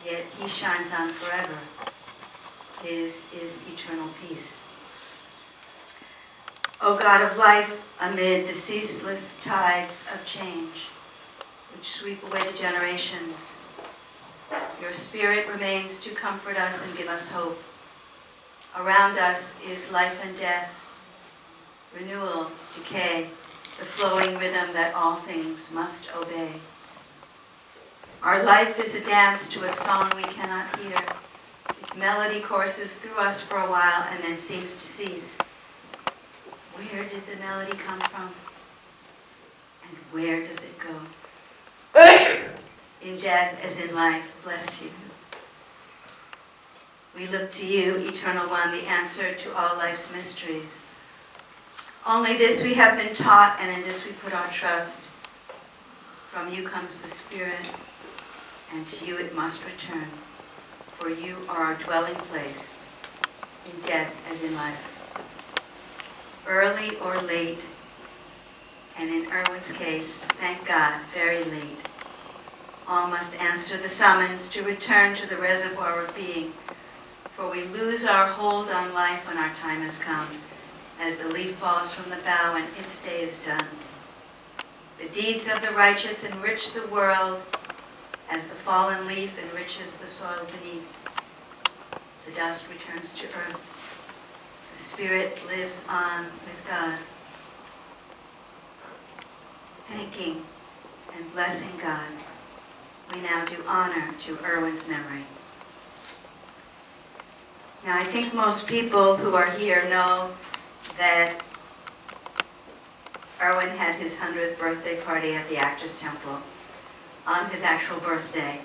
yet he shines on forever. His is eternal peace. O God of life, amid the ceaseless tides of change, which sweep away the generations, your Spirit remains to comfort us and give us hope. Around us is life and death, renewal, decay, the flowing rhythm that all things must obey. Our life is a dance to a song we cannot hear. Its melody courses through us for a while and then seems to cease. Where did the melody come from? And where does it go? In death as in life, bless you. We look to you, Eternal One, the answer to all life's mysteries. Only this we have been taught, and in this we put our trust. From you comes the Spirit, and to you it must return, for you are our dwelling place, in death as in life. Early or late, and in Irwin's case, thank God, very late, all must answer the summons to return to the reservoir of being, for we lose our hold on life when our time has come, as the leaf falls from the bough and its day is done. The deeds of the righteous enrich the world, as the fallen leaf enriches the soil beneath. The dust returns to earth. The Spirit lives on with God. Thanking and blessing God, we now do honor to Irwin's memory. Now, I think most people who are here know that Irwin had his 100th birthday party at the Actors Temple on his actual birthday.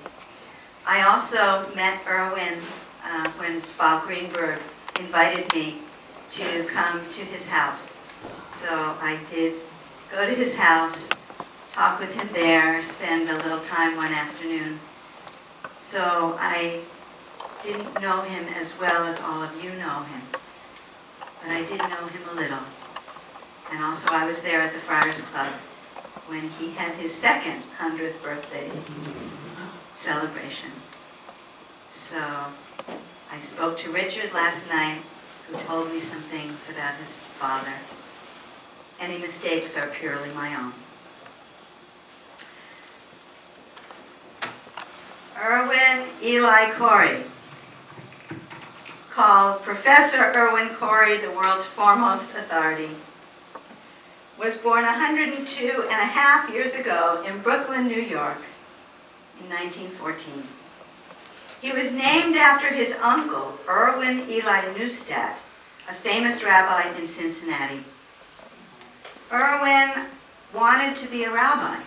I also met Irwin when Bob Greenberg invited me to come to his house. So I did go to his house, talk with him there, spend a little time one afternoon. So I didn't know him as well as all of you know him, but I did know him a little. And also I was there at the Friars Club when he had his second 100th birthday celebration. So I spoke to Richard last night, who told me some things about his father. Any mistakes are purely my own. Irwin Eli Corey, called Professor Irwin Corey, the world's foremost authority, was born 102 and a half years ago in Brooklyn, New York, in 1914. He was named after his uncle, Irwin Eli Neustadt, a famous rabbi in Cincinnati. Irwin wanted to be a rabbi.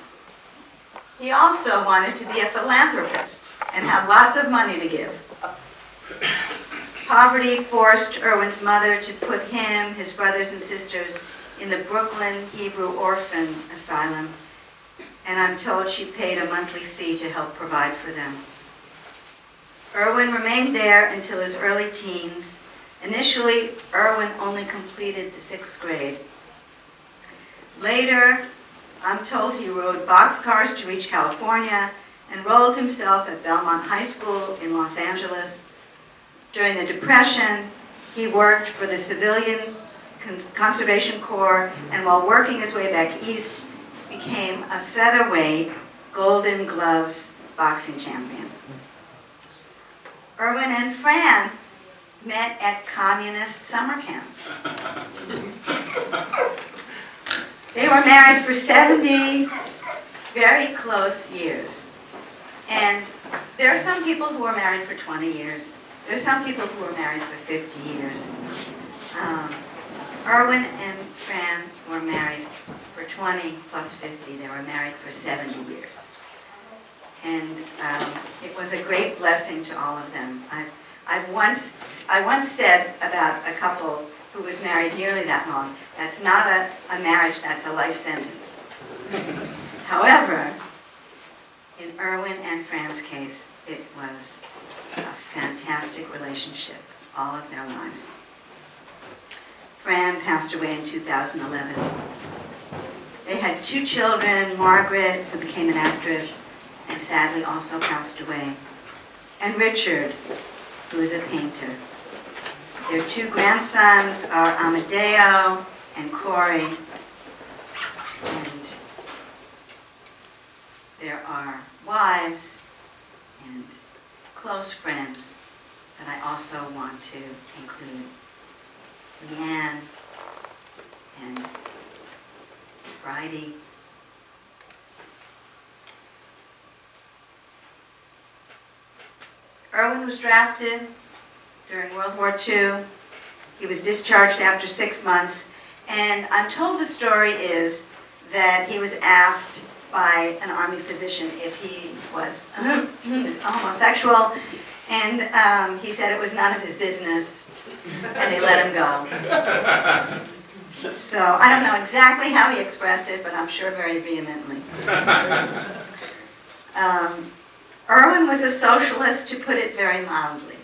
He also wanted to be a philanthropist and have lots of money to give. Poverty forced Irwin's mother to put him, his brothers and sisters, in the Brooklyn Hebrew Orphan Asylum, and I'm told she paid a monthly fee to help provide for them. Irwin remained there until his early teens. Initially, Irwin only completed the 6th grade. Later, I'm told he rode boxcars to reach California, enrolled himself at Belmont High School in Los Angeles. During the Depression, he worked for the Civilian Conservation Corps, and while working his way back east, became a featherweight Golden Gloves boxing champion. Irwin and Fran met at communist summer camp. They were married for 70 very close years. And there are some people who are married for 20 years. There are some people who are married for 50 years. Irwin and Fran were married for 20 plus 50. They were married for 70 years. And it was a great blessing to all of them. I once said about a couple who was married nearly that long, that's not a marriage, that's a life sentence. However, in Irwin and Fran's case, it was a fantastic relationship all of their lives. Fran passed away in 2011. They had 2 children, Margaret, who became an actress, and sadly also passed away. and Richard, who is a painter. Their two grandsons are Amadeo and Corey, and there are wives and close friends that I also want to include. Leanne and Bridie. Irwin was drafted during World War II. He was discharged after 6 months, and I'm told the story is that he was asked by an army physician if he was homosexual, and he said it was none of his business, and they let him go. So I don't know exactly how he expressed it, but I'm sure very vehemently. Irwin was a socialist, to put it very mildly.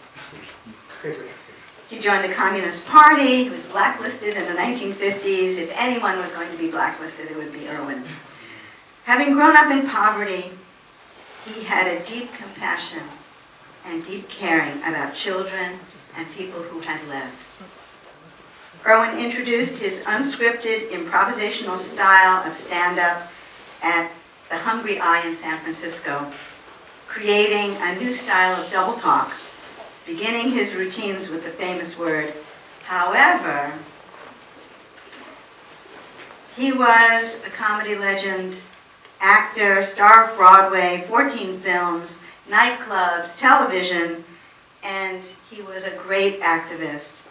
He joined the Communist Party. He was blacklisted in the 1950s. If anyone was going to be blacklisted, it would be Irwin. Having grown up in poverty, he had a deep compassion and deep caring about children and people who had less. Irwin introduced his unscripted improvisational style of stand-up at the Hungry Eye in San Francisco, creating a new style of double talk, beginning his routines with the famous word, however. He was a comedy legend, actor, star of Broadway, 14 films, nightclubs, television, and he was a great activist.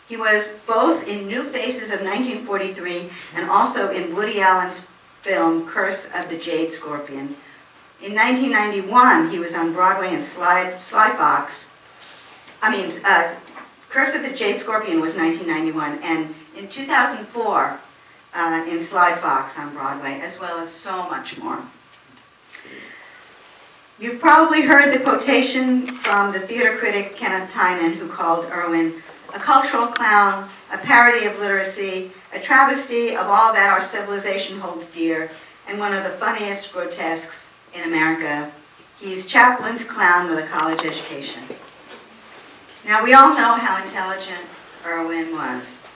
He was both in New Faces of 1943 and also in Woody Allen's film Curse of the Jade Scorpion. In 1991, he was on Broadway in Sly Fox. Curse of the Jade Scorpion was 1991, and in 2004, in Sly Fox on Broadway, as well as so much more. You've probably heard the quotation from the theater critic Kenneth Tynan, who called Irwin a cultural clown, a parody of literacy, a travesty of all that our civilization holds dear, and one of the funniest grotesques in America. He's Chaplin's clown with a college education. Now, we all know how intelligent Irwin was.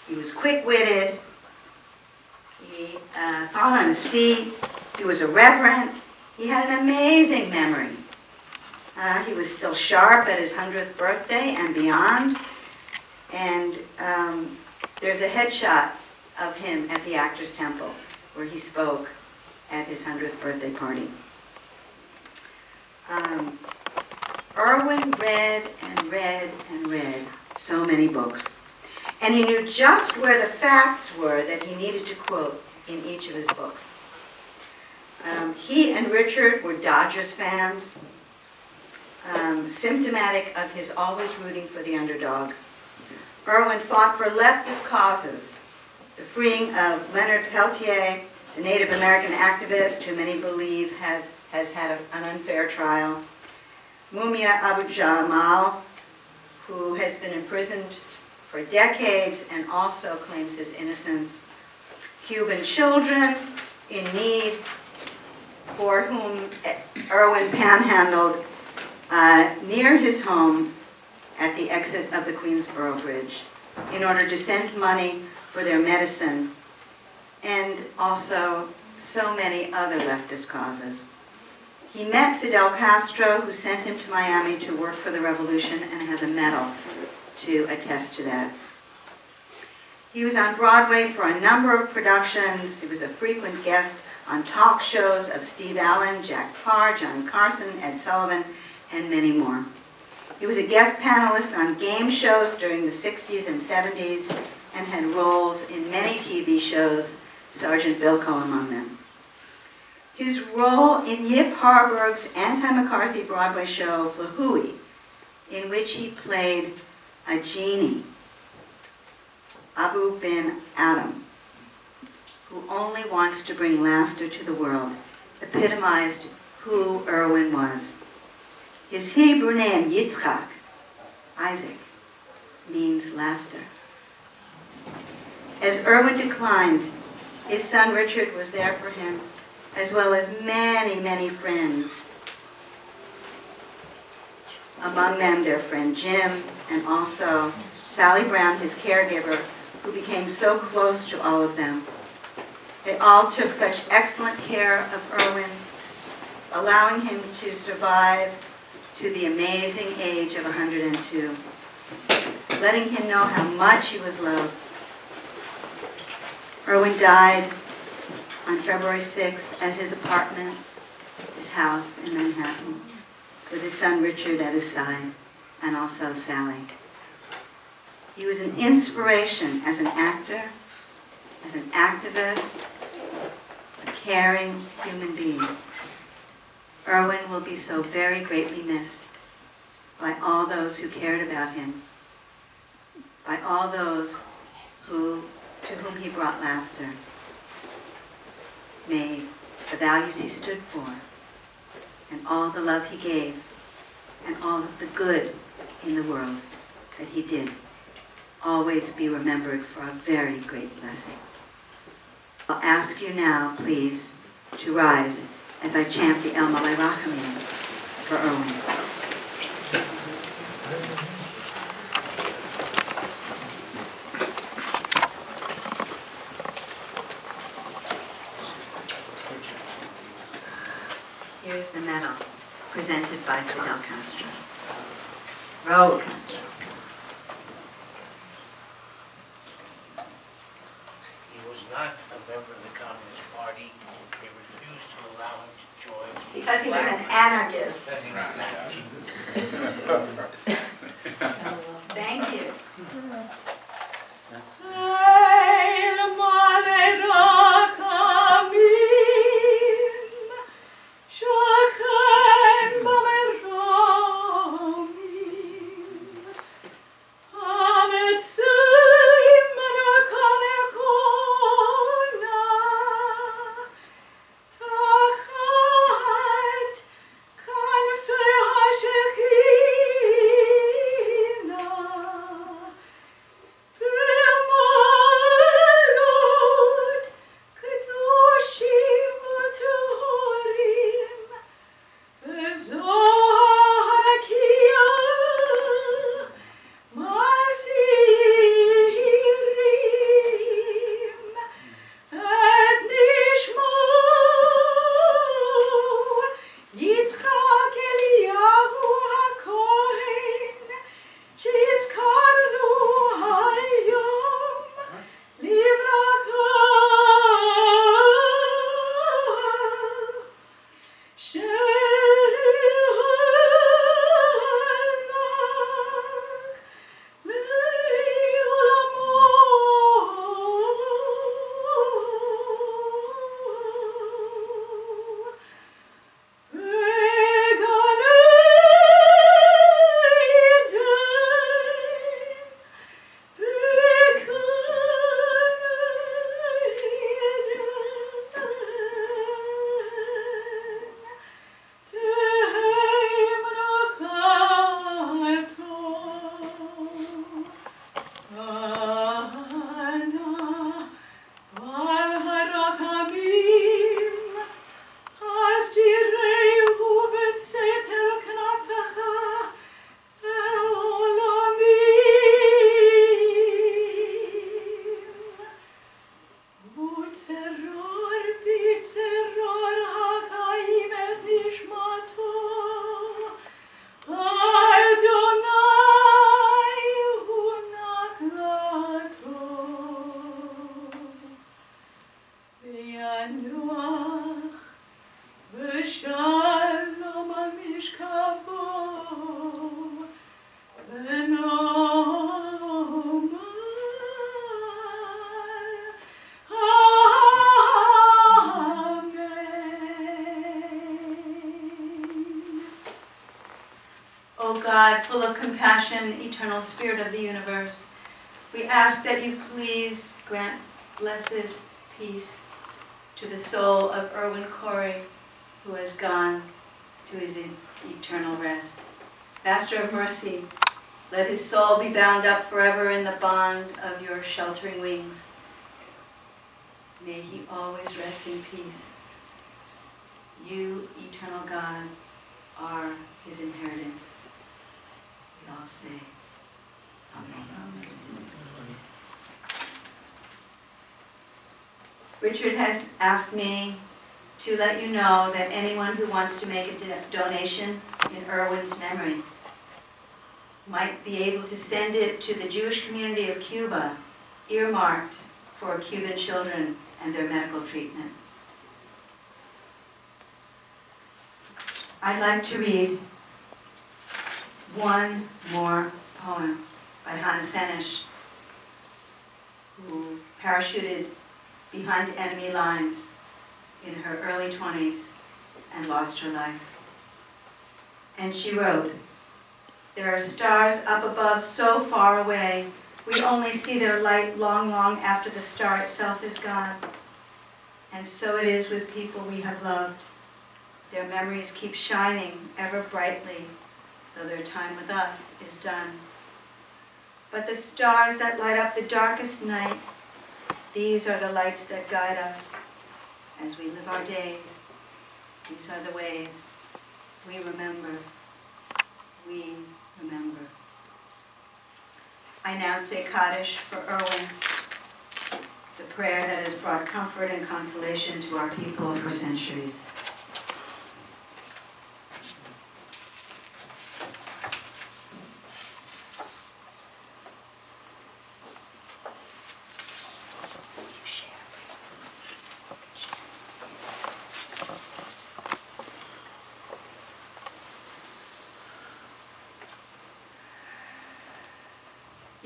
He was quick-witted. He thought on his feet. He was irreverent. He had an amazing memory. He was still sharp at his 100th birthday and beyond. And there's a headshot of him at the Actors Temple where he spoke at his 100th birthday party. Irwin read and read and read so many books. And he knew just where the facts were that he needed to quote in each of his books. He and Richard were Dodgers fans, symptomatic of his always rooting for the underdog. Irwin fought for leftist causes, the freeing of Leonard Peltier, the Native American activist who many believe has had an unfair trial, Mumia Abu-Jamal, who has been imprisoned for decades and also claims his innocence, Cuban children in need, for whom Irwin panhandled near his home at the exit of the Queensboro Bridge in order to send money for their medicine, and also so many other leftist causes. He met Fidel Castro, who sent him to Miami to work for the revolution, and has a medal to attest to that. He was on Broadway for a number of productions. He was a frequent guest on talk shows of Steve Allen, Jack Parr, Johnny Carson, Ed Sullivan, and many more. He was a guest panelist on game shows during the 60s and 70s and had roles in many TV shows, Sergeant Bilko among them. His role in Yip Harburg's anti-McCarthy Broadway show, Flahui, in which he played a genie, Abu Ben Adam, who only wants to bring laughter to the world, epitomized who Irwin was. His Hebrew name, Yitzchak, Isaac, means laughter. As Irwin declined, his son Richard was there for him, as well as many, many friends. among them their friend Jim, and also Sally Brown, his caregiver, who became so close to all of them. They all took such excellent care of Irwin, allowing him to survive to the amazing age of 102, letting him know how much he was loved. Irwin died on February 6th at his apartment, his house in Manhattan, with his son Richard at his side, and also Sally. He was an inspiration as an actor, as an activist, a caring human being. Irwin will be so very greatly missed by all those who cared about him, by all those to whom he brought laughter. May the values he stood for, and all the love he gave, and all the good in the world that he did, always be remembered for a very great blessing. I'll ask you now, please, to rise as I chant the El Malay Rachamim for Irwin. Here is the medal presented by Fidel Castro. Raúl Castro. He was not a member of the Communist Party. They refused to allow him to join. Because he was an anarchist. Thank you. O God, full of compassion, eternal Spirit of the universe, we ask that you please grant blessed peace to the soul of Irwin Corey, who has gone to his eternal rest. Master of mercy, let his soul be bound up forever in the bond of your sheltering wings. May he always rest in peace. You, eternal God, are his inheritance. We all say, Amen. Richard has asked me to let you know that anyone who wants to make a donation in Irwin's memory might be able to send it to the Jewish community of Cuba, earmarked for Cuban children and their medical treatment. I'd like to read one more poem by Hannah Senesh, who parachuted behind enemy lines in her early 20s and lost her life. And she wrote, "There are stars up above so far away, we only see their light long, long after the star itself is gone. And so it is with people we have loved. Their memories keep shining ever brightly, though their time with us is done. But the stars that light up the darkest night, these are the lights that guide us as we live our days. These are the ways we remember. We remember." I now say Kaddish for Irwin, the prayer that has brought comfort and consolation to our people for centuries.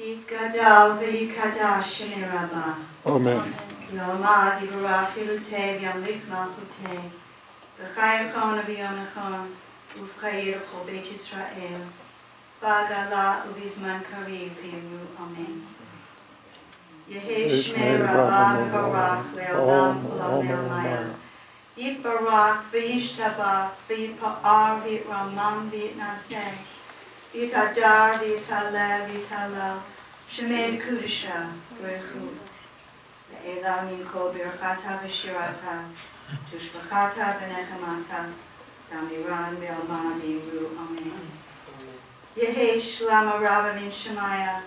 Yitgadal v'yikadash shemei Rabba. Amen. Yalmad yivarach filutei v'yamlik malchutei. V'chai echon v'yom echon. Uv'chayir chol Beit Yisrael. Ba'gala uv'izman kariv v'yimru amen. Yehei shmei Rabba v'varach le'olam ulam le'omayah. Yitbarach v'yishtabach v'yitpa'ar v'yitramam v'yitnaseh. V'yitadar v'yitaleh v'yitalel. Shemei Kudusha B'rechu. Le'ela min kol birchata v'shirata. Tushbachata v'nechemata. Damiran v'alma v'yimru amen. Yehei shlama rabba min shemaya.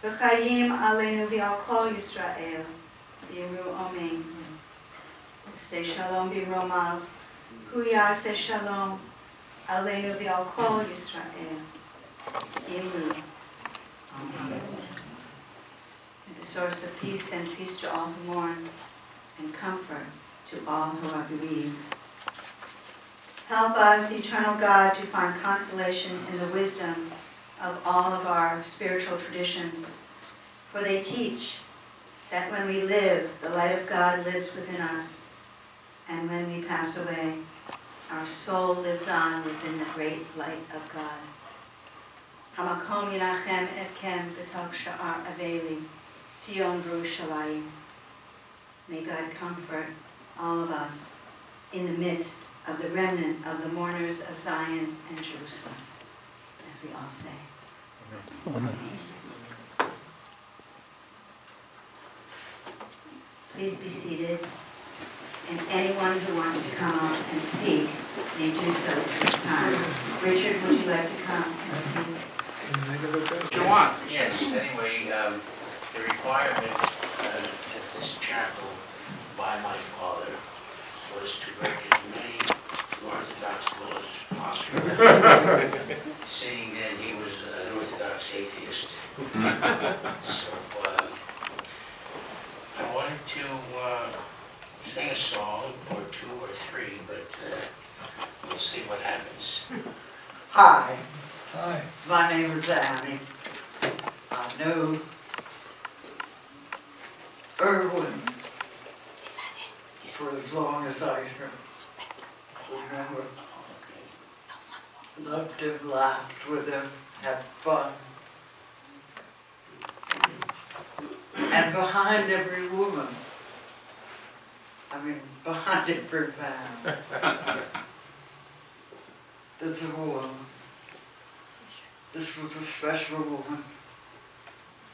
V'chayim aleinu v'al kol Yisrael. V'yimru amen. Say shalom b'romav. Hu yaseh shalom. Aleinu v'al kol Yisrael. V'yimru amen. May the source of peace send peace to all who mourn and comfort to all who are bereaved. Help us, eternal God, to find consolation in the wisdom of all of our spiritual traditions, for they teach that when we live, the light of God lives within us, and when we pass away, our soul lives on within the great light of God. Hamakom yinachem etkem b'tok sha'ar aveli, Zion v'Yerushalayim. May God comfort all of us in the midst of the remnant of the mourners of Zion and Jerusalem, as we all say. Amen. Please be seated, and anyone who wants to come up and speak may do so at this time. Richard, would you like to come and speak? If you want, yes. Anyway, the requirement at this chapel by my father was to break as many Orthodox laws as possible, seeing that he was an Orthodox atheist. So I wanted to sing a song, or two or three, but we'll see what happens. Hi, Hi. my name is Annie. I know Irwin for as long as I can remember. Loved him, laughed with him, had fun. And behind every woman, behind every man, there's a woman. This was a special woman.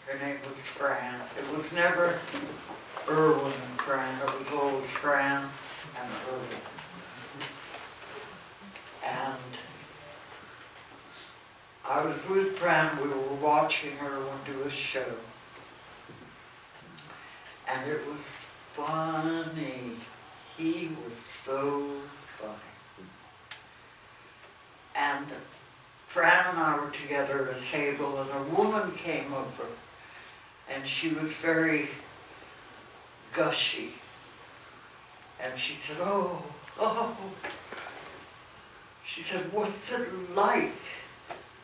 Her name was Fran. It was never Irwin and Fran. It was always Fran and Irwin. And I I was with Fran, we were watching Irwin do a show. And it was funny. He was so funny. And Fran and I were together at a table, and a woman came over, and she was very gushy. And she said, oh, she said, what's it like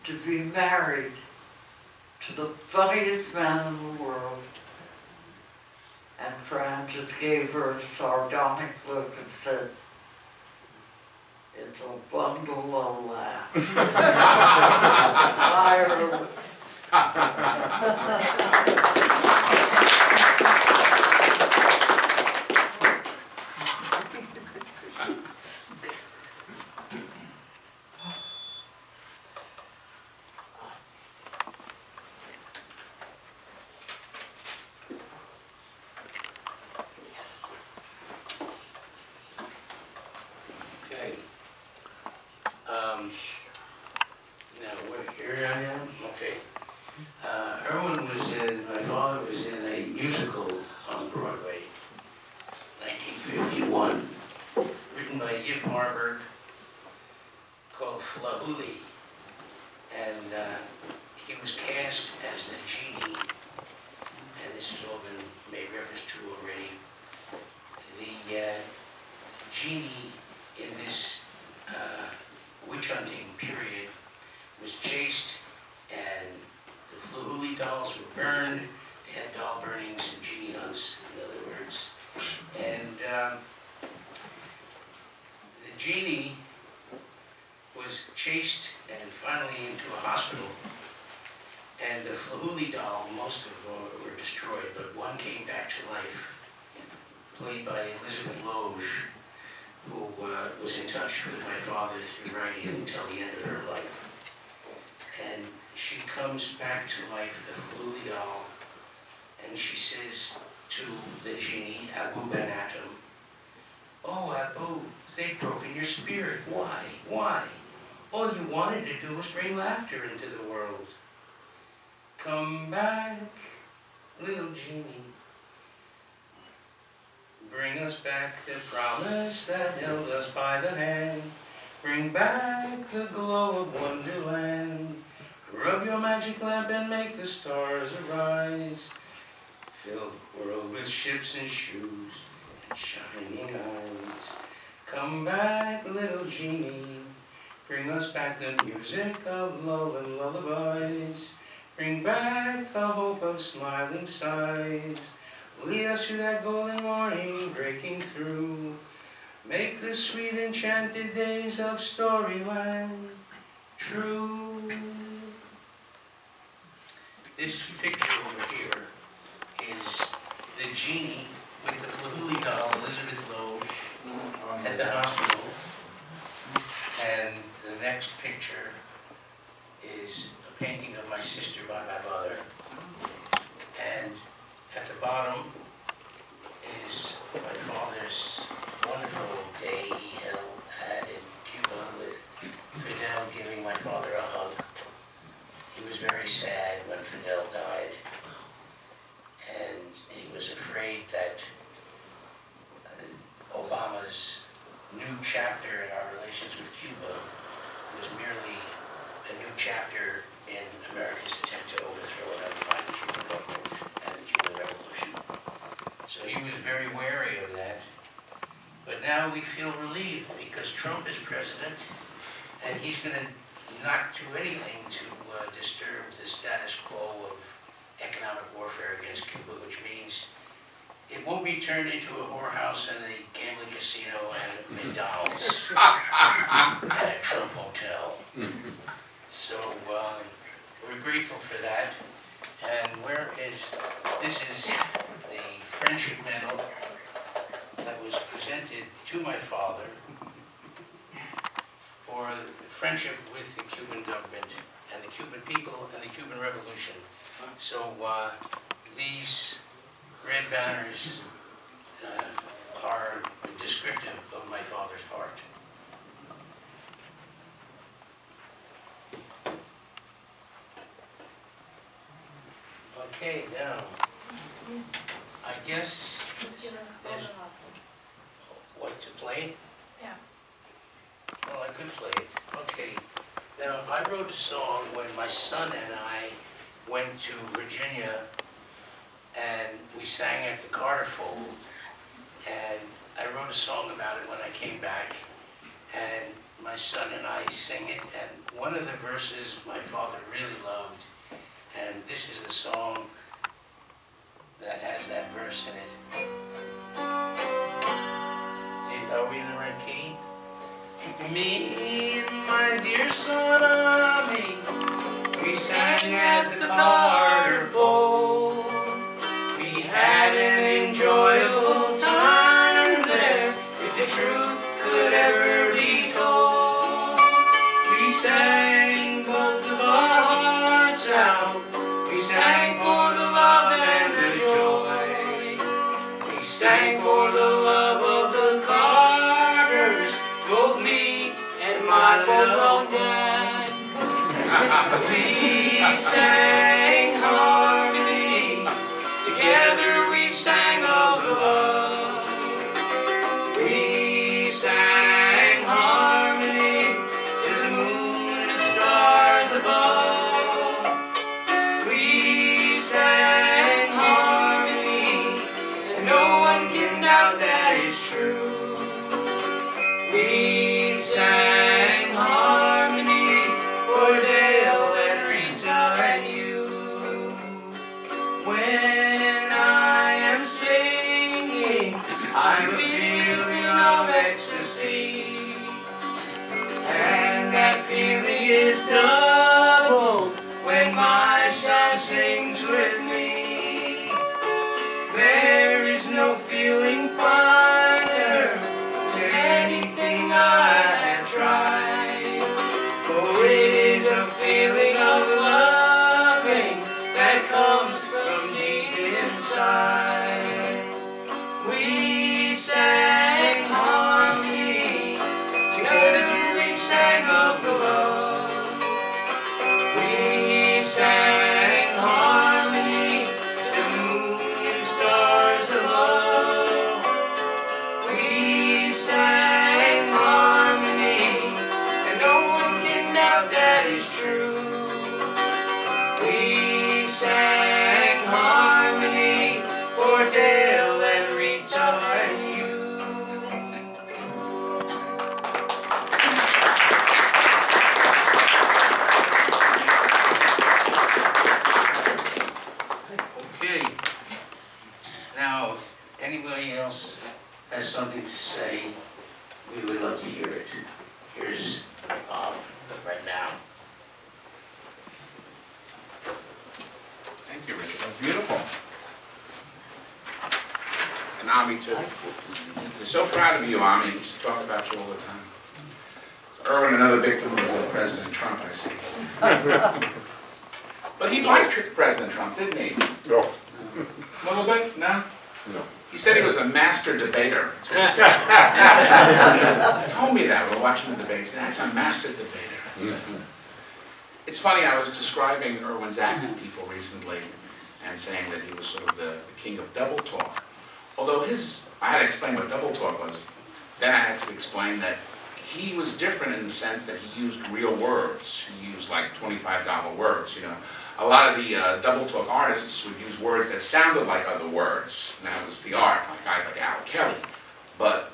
to be married to the funniest man in the world? And Fran just gave her a sardonic look and said, it's a bundle of laughs. Bye, Okay. Now, here I am? Okay. Irwin was my father was in a musical on Broadway, 1951, written by Yip Harburg, called Flahuli. And he was cast as the genie, and this has all been made reference to already. The genie in this witch hunting period was chased, and the Flahuli dolls were burned. They had doll burnings and genie hunts, in other words. And the genie was chased and finally into a hospital. And the Flahuli doll, most of them were destroyed, but one came back to life, played by Elizabeth Loge, who was in touch with my father through writing until the end of her life. And she comes back to life, the Flahuli doll, and she says to the genie, Abu Ben Atom, oh, Abu, they've broken your spirit. Why? Why? All you wanted to do was bring laughter into the world. Come back, little genie. Bring us back the promise that held us by the hand. Bring back the glow of Wonderland. Rub your magic lamp and make the stars arise. Fill the world with ships and shoes and shining eyes. Come back, little genie. Bring us back the music of love and lullabies. Bring back the hope of smiling sighs. Lead us to that golden morning breaking through. Make the sweet enchanted days of Storyland true. This picture over here is the genie with the Flahuli doll, Elizabeth Loge, at the hospital. And the next picture is a painting of my sister by my mother. And at the bottom is my father's wonderful day he had in Cuba with Fidel giving my father a hug. He was very sad when Fidel died, and he was afraid that Obama's new chapter in our relations with Cuba was merely a new chapter in America's attempt to overthrow and undermine the Cuban government and the Cuban Revolution. So he was very wary of that. But now we feel relieved because Trump is president, and he's going to not do anything to disturb the status quo of economic warfare against Cuba, which means it won't be turned into a whorehouse and a gambling casino and McDonald's and a Trump hotel. So we're grateful for that. And this is the friendship medal that was presented to my father for friendship with the Cuban government and the Cuban people and the Cuban Revolution. So these red banners are descriptive of my father's heart. Okay, now, I guess there's, what, to play? Yeah. Well, I could play it. Okay. Now, I wrote a song when my son and I went to Virginia, and we sang at the Carter Fold, and I wrote a song about it when I came back, and my son and I sing it, and one of the verses my father really loved, and this is the song that has that verse in it. Are we in the right key? Me and my dear son Ami, we sang at the Carter Fold. We had an enjoyable time there, if the truth could ever be told. We sang both of our hearts out. We sang for the love and the joy. We sang for the love of the Carters, both me and my fellow dad. We sang harmony, together we sang of love. We sang harmony to the moon and stars above. We sang harmony, and no one can doubt that it's true. We sang harmony for Dale and Rita and you. When I am singing, I'm a feeling of ecstasy, and that feeling is doubled when my son sings with me. There is no feeling finer than anything I have tried, for it is a feeling of loving that comes from deep inside. We sang harmony, together we sang of the love. We sang harmony, the moon and stars above. We sang harmony, and no one can doubt that it's true. We sang harmony for Dale and Rita and you. Okay. Now, if anybody else has something to say, we would love to hear it. Here's Bob right now. Thank you, Richard. That's beautiful. And Ami, too. We're so proud of you, Ami. We used to talk about you all the time. Irwin, another victim of President Trump, I see. But he liked President Trump, didn't he? No. A little bit? No? No. He said he was a master debater. He told me that we were watching the debates. That's a master debater. It's funny, I was describing Irwin's act to people recently and saying that he was sort of the king of double talk. Although I had to explain what double talk was. Then I had to explain that he was different in the sense that he used real words. He used like $25 words, you know. A lot of the double talk artists would use words that sounded like other words. And that was the art, like guys like Al Kelly. But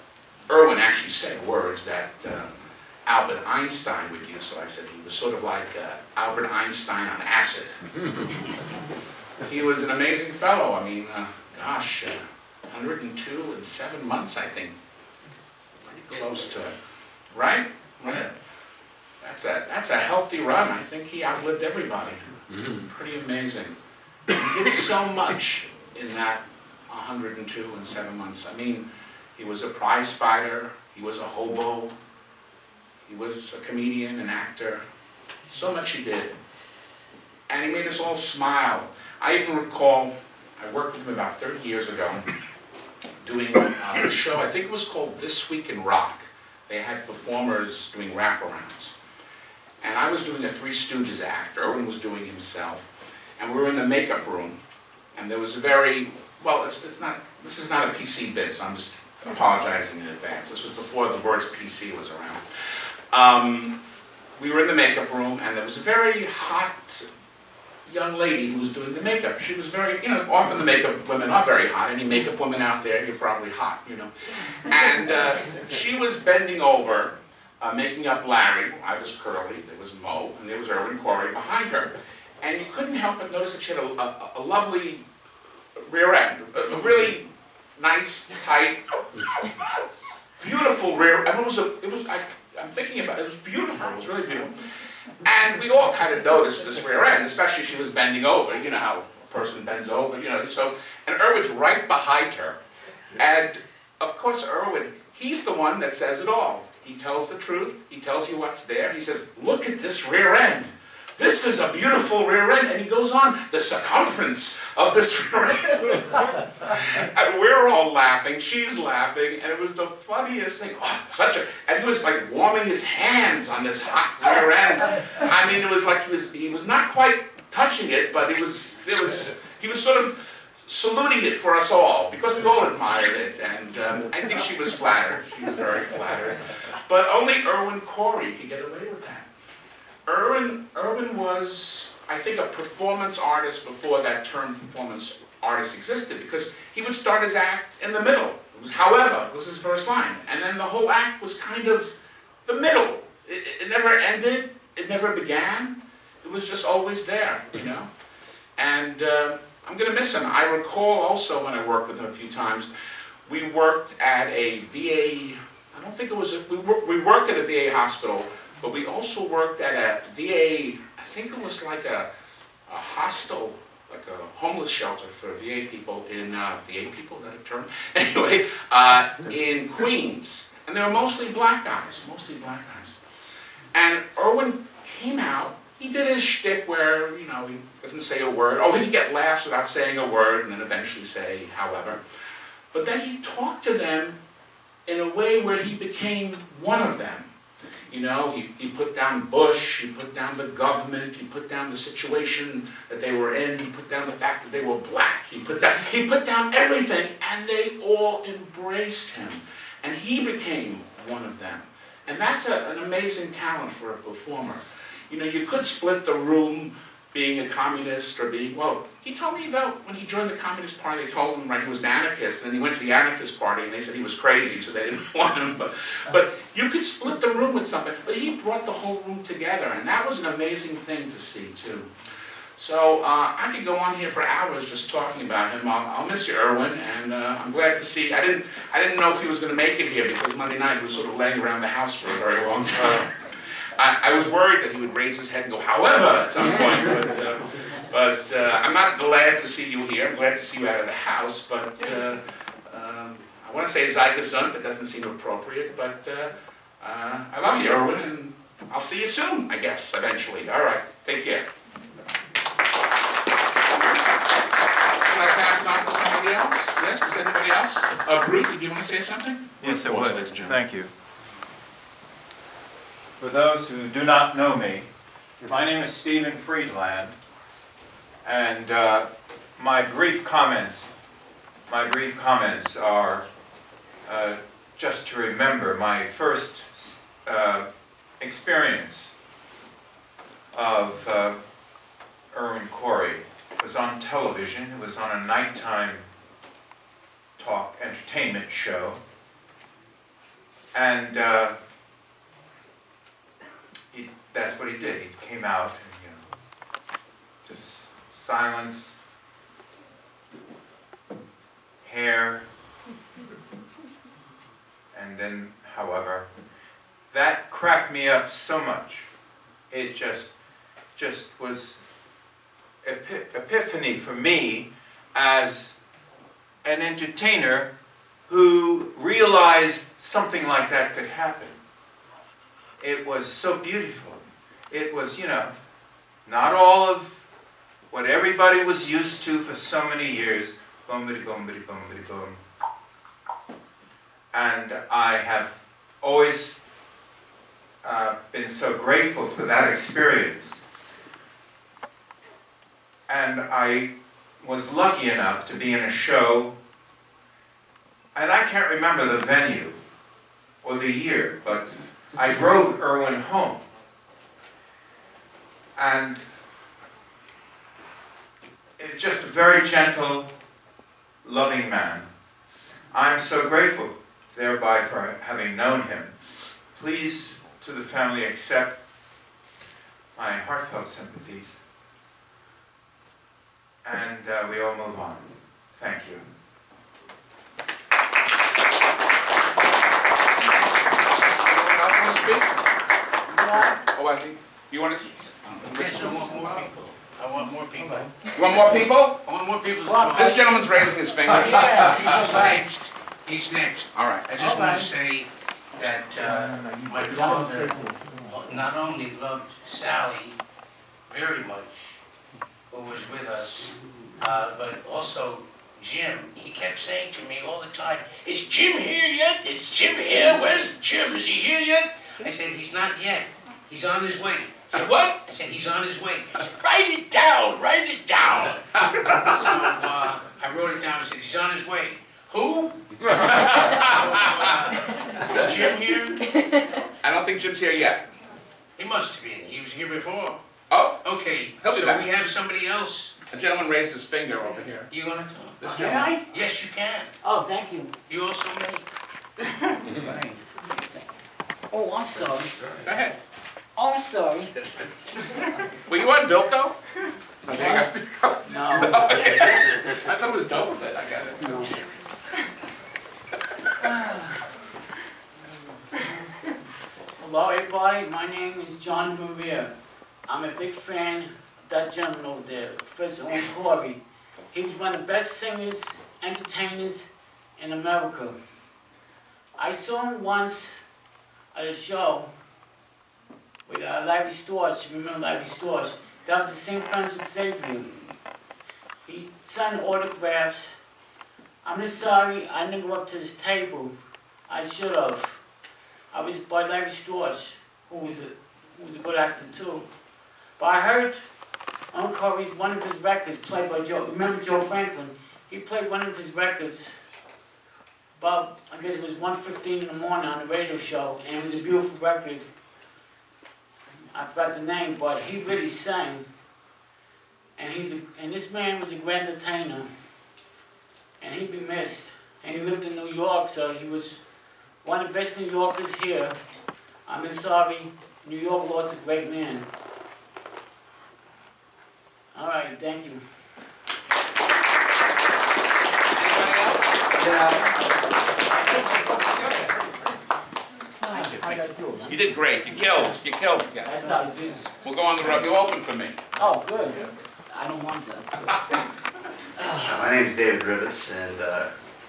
Irwin actually said words that Albert Einstein would use, so I said he was sort of like Albert Einstein on acid. He was an amazing fellow. I mean, gosh, 102 in 7 months, I think. Pretty close to it. Right? Right. That's a healthy run. I think he outlived everybody. Pretty amazing. He did so much in that 102 in 7 months. I mean, he was a prize fighter. He was a hobo. He was a comedian, an actor. So much he did. And he made us all smile. I even recall, I worked with him about 30 years ago, doing a show, I think it was called This Week in Rock. They had performers doing wraparounds. And I was doing a Three Stooges act, Irwin was doing himself, and we were in the makeup room, And there was a very, well, it's not, this is not a PC bit, so I'm just apologizing in advance. This was before the words PC was around. We were in the makeup room, and there was a very hot young lady who was doing the makeup. She was very, often the makeup women are very hot. Any makeup women out there, you're probably hot, And she was bending over, making up Larry. I was Curly, there was Mo, and there was Irwin Corey behind her. And you couldn't help but notice that she had a lovely rear end, a really nice, tight, beautiful rear. I mean, I'm thinking about it. It was beautiful. It was really beautiful. And we all kind of noticed this rear end, especially she was bending over. You know how a person bends over, So, and Irwin's right behind her. And of course, Irwin, he's the one that says it all. He tells the truth. He tells you what's there. He says, "Look at this rear end. This is a beautiful rear end." And he goes on, "The circumference of this rear end." And we're all laughing, she's laughing, and it was the funniest thing. Oh, and he was like warming his hands on this hot rear end. I mean, it was like he was not quite touching it, but he was sort of saluting it for us all, because we all admired it, and I think she was flattered. She was very flattered. But only Irwin Corey could get away with that. Irwin was, I think, a performance artist before that term performance artist existed, because he would start his act in the middle. It was "however" was his first line, and then the whole act was kind of the middle. It never ended, it never began, it was just always there, And I'm going to miss him. I recall also when I worked with him a few times, we worked at a VA, I don't think it was, we worked at a VA hospital, but we also worked at a VA, I think it was like a hostel, like a homeless shelter for VA people in, VA people, is that a term? Anyway, in Queens. And they were mostly black guys. And Irwin came out, he did his shtick where, he doesn't say a word. Oh, he could get laughs without saying a word and then eventually say, however. But then he talked to them in a way where he became one of them. He put down Bush, he put down the government, he put down the situation that they were in, he put down the fact that they were black, he put down everything, and they all embraced him. And he became one of them. And that's an amazing talent for a performer. You could split the room being a communist or being, well, he told me about when he joined the Communist Party, they told him, right, he was an anarchist, and then he went to the anarchist party, and they said he was crazy, so they didn't want him, but you could split the room with something, but he brought the whole room together, and that was an amazing thing to see, too. So, I could go on here for hours just talking about him. I'll miss you, Irwin, and I'm glad to see, I didn't know if he was going to make it here, because Monday night he was sort of laying around the house for a very long time. I was worried that he would raise his head and go, "However," at some point, but I'm not glad to see you here. I'm glad to see you out of the house, but I want to say Zeitgesund, but doesn't seem appropriate, but I love you, Irwin, and I'll see you soon, I guess, eventually. All right, take care. Should I pass it on to somebody else? Yes, does anybody else? Brute, did you want to say something? Yes, I would. Thank you. For those who do not know me, my name is Stephen Friedland, and my brief comments are just to remember my first experience of Irwin Corey. It was on television. It was on a nighttime talk entertainment show, and that's what he did. He came out and, just silence, hair, and then, however, that cracked me up so much. It just was epiphany for me as an entertainer who realized something like that could happen. It was so beautiful. It was, not all of what everybody was used to for so many years. Boom-bitty, boom-bitty, boom-bitty, boom. And I have always been so grateful for that experience. And I was lucky enough to be in a show, and I can't remember the venue or the year, but I drove Irwin home. And it's just a very gentle, loving man. I'm so grateful thereby for having known him. Please, to the family, accept my heartfelt sympathies. And we all move on. Thank you. Anyone else want to speak? Oh, I think, you want to speak? Yes, I want more people. I want more people. You want more people? I want more people to talk. This gentleman's raising his finger. He's next. He's next. All right. I just want to say that my father not only loved Sally very much, who was with us, but also Jim. He kept saying to me all the time, "Is Jim here yet? Is Jim here? Where's Jim? Is he here yet?" I said, "He's not yet. He's on his way." He said, "What?" I said, "He's on his way." He said, "Write it down, write it down." So I wrote it down. I said, "He's on his way." Who? Is Jim here? I don't think Jim's here yet. He must have been. He was here before. Oh, Okay, He'll be so back. we have somebody else. a gentleman raised his finger over here. You gonna talk? This May gentleman. I? Yes, you can. Oh, thank you. You also may. Oh, I'm sorry. Go ahead. Oh, I'm sorry. Well, you want Bill though? I think No. I thought it was double that. I got it. No. Hello, everybody. My name is John Maria. I'm a big fan of that gentleman over there, Professor Owen Corey. He was one of the best singers, entertainers in America. I saw him once at a show with Larry Storch. Remember Larry Storch? That was the St. Francis Xavier. He signed autographs. I'm just sorry I didn't go up to his table. I should have. I was by Larry Storch, who was a good actor too. But I heard Uncle Corey's one of his records played by Joe. Remember Joe Franklin? He played one of his records about, I guess it was 1:15 in the morning on the radio show, and it was a beautiful record. I forgot the name, but he really sang. And this man was a great entertainer, and he'd be missed. And he lived in New York, so he was one of the best New Yorkers here. I'm sorry, New York lost a great man. All right, thank you. You did great. You killed. You killed. Yes. That's not good. We'll go on the road. You open for me. Oh, good. I don't want that. That's good. My name is David Rivets, and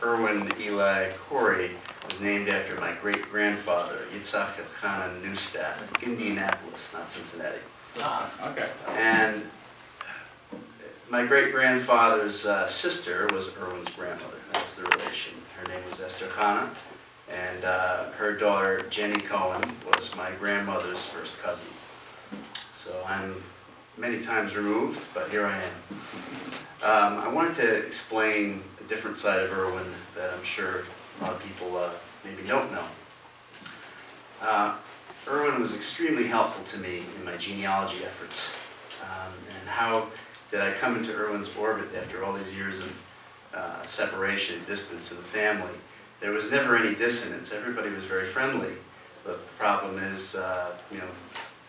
Irwin Eli Corey was named after my great-grandfather, Yitzhak Elchanan Neustadt, of Indianapolis, not Cincinnati. Okay. And my great-grandfather's sister was Irwin's grandmother. That's the relation. Her name was Esther Chana, and her daughter, Jenny Cohen, was my grandmother's first cousin. So I'm many times removed, but here I am. I wanted to explain a different side of Irwin that I'm sure a lot of people maybe don't know. Irwin was extremely helpful to me in my genealogy efforts. And how did I come into Irwin's orbit after all these years of separation, distance in the family? There was never any dissonance. Everybody was very friendly. But the problem is,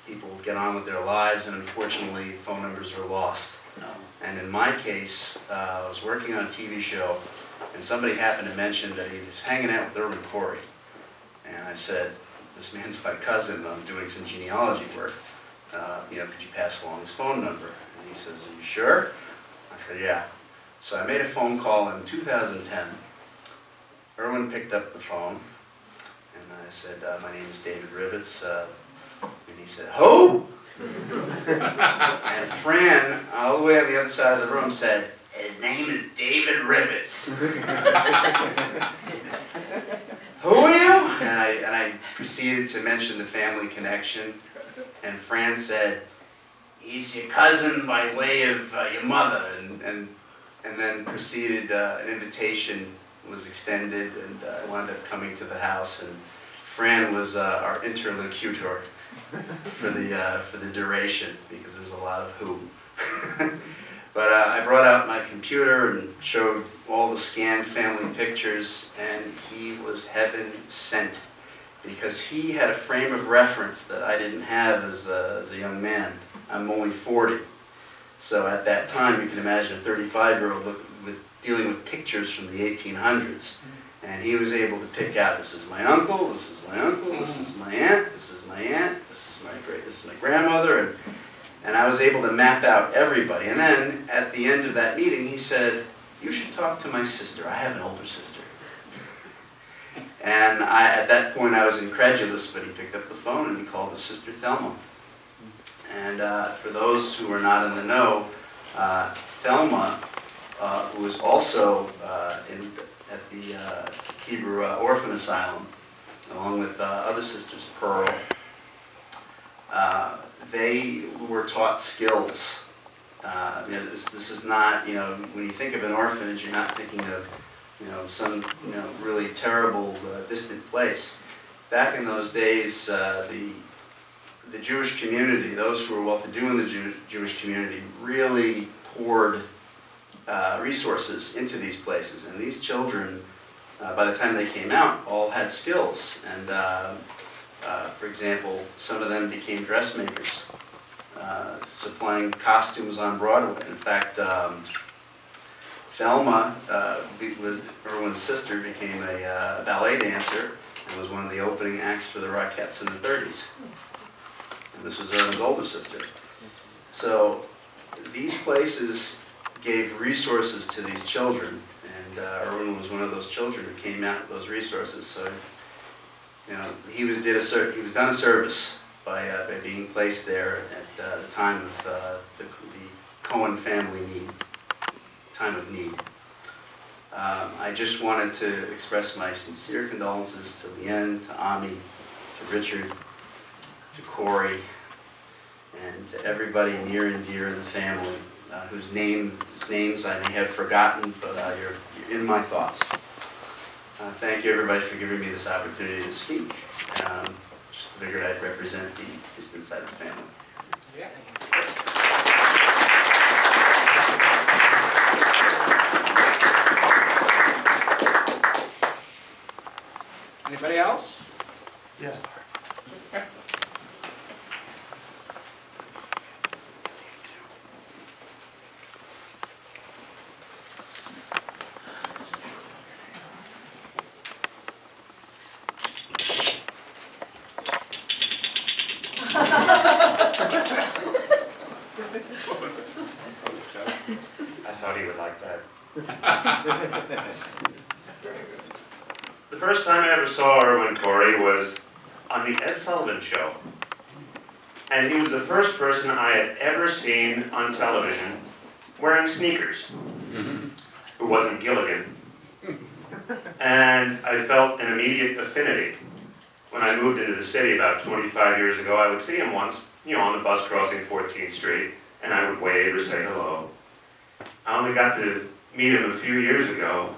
people get on with their lives, and unfortunately, phone numbers are lost. And in my case, I was working on a TV show, and somebody happened to mention that he was hanging out with Irwin Corey. And I said, "This man's my cousin, I'm doing some genealogy work. Could you pass along his phone number?" And he says, "Are you sure?" I said, "Yeah." So I made a phone call in 2010. Irwin picked up the phone, and I said, "My name is David Rivets." And he said, "Who?" And Fran, all the way on the other side of the room, said, "His name is David Rivets." "Who are you?" And I proceeded to mention the family connection. And Fran said, "He's your cousin by way of your mother." And and then proceeded, an invitation was extended, and I wound up coming to the house, and Fran was our interlocutor for the duration, because there's a lot of who. But I brought out my computer and showed all the scanned family pictures, and he was heaven sent, because he had a frame of reference that I didn't have as a young man. I'm only 40. So at that time, you can imagine a 35-year-old dealing with pictures from the 1800s. And he was able to pick out, this is my uncle, this is my uncle, this is my aunt, this is my aunt, this is my grandmother, and I was able to map out everybody. And then at the end of that meeting, he said, "You should talk to my sister. I have an older sister." And at that point, I was incredulous, but he picked up the phone and he called his sister Thelma. And for those who are not in the know, Thelma was also at the Hebrew Orphan Asylum, along with other sisters, Pearl. They were taught skills. This is not, when you think of an orphanage, you're not thinking of, some, really terrible, distant place. Back in those days, the Jewish community, those who were well-to-do in the Jewish community, really poured resources into these places. And these children, by the time they came out, all had skills. And for example, some of them became dressmakers, supplying costumes on Broadway. In fact, Thelma, Irwin's sister, became a ballet dancer and was one of the opening acts for the Rockettes in the 30s. And this was Irwin's older sister. So these places gave resources to these children, and Irwin was one of those children who came out with those resources. So, he was done a service by being placed there at the time of the Cohen family time of need. I just wanted to express my sincere condolences to Leanne, to Ami, to Richard, to Corey, and to everybody near and dear in the family, whose names I may have forgotten, but you're in my thoughts. Thank you, everybody, for giving me this opportunity to speak. Just figured I'd represent the distant side of the family. Yeah. Anybody else? Yes. Okay. I thought he would like that. The first time I ever saw Irwin Corey was on the Ed Sullivan Show. And he was the first person I had ever seen on television wearing sneakers, who wasn't Gilligan. And I felt an immediate affinity. When I moved into the city about 25 years ago, I would see him once, on the bus crossing 14th Street, and I would wave or say hello. I only got to meet him a few years ago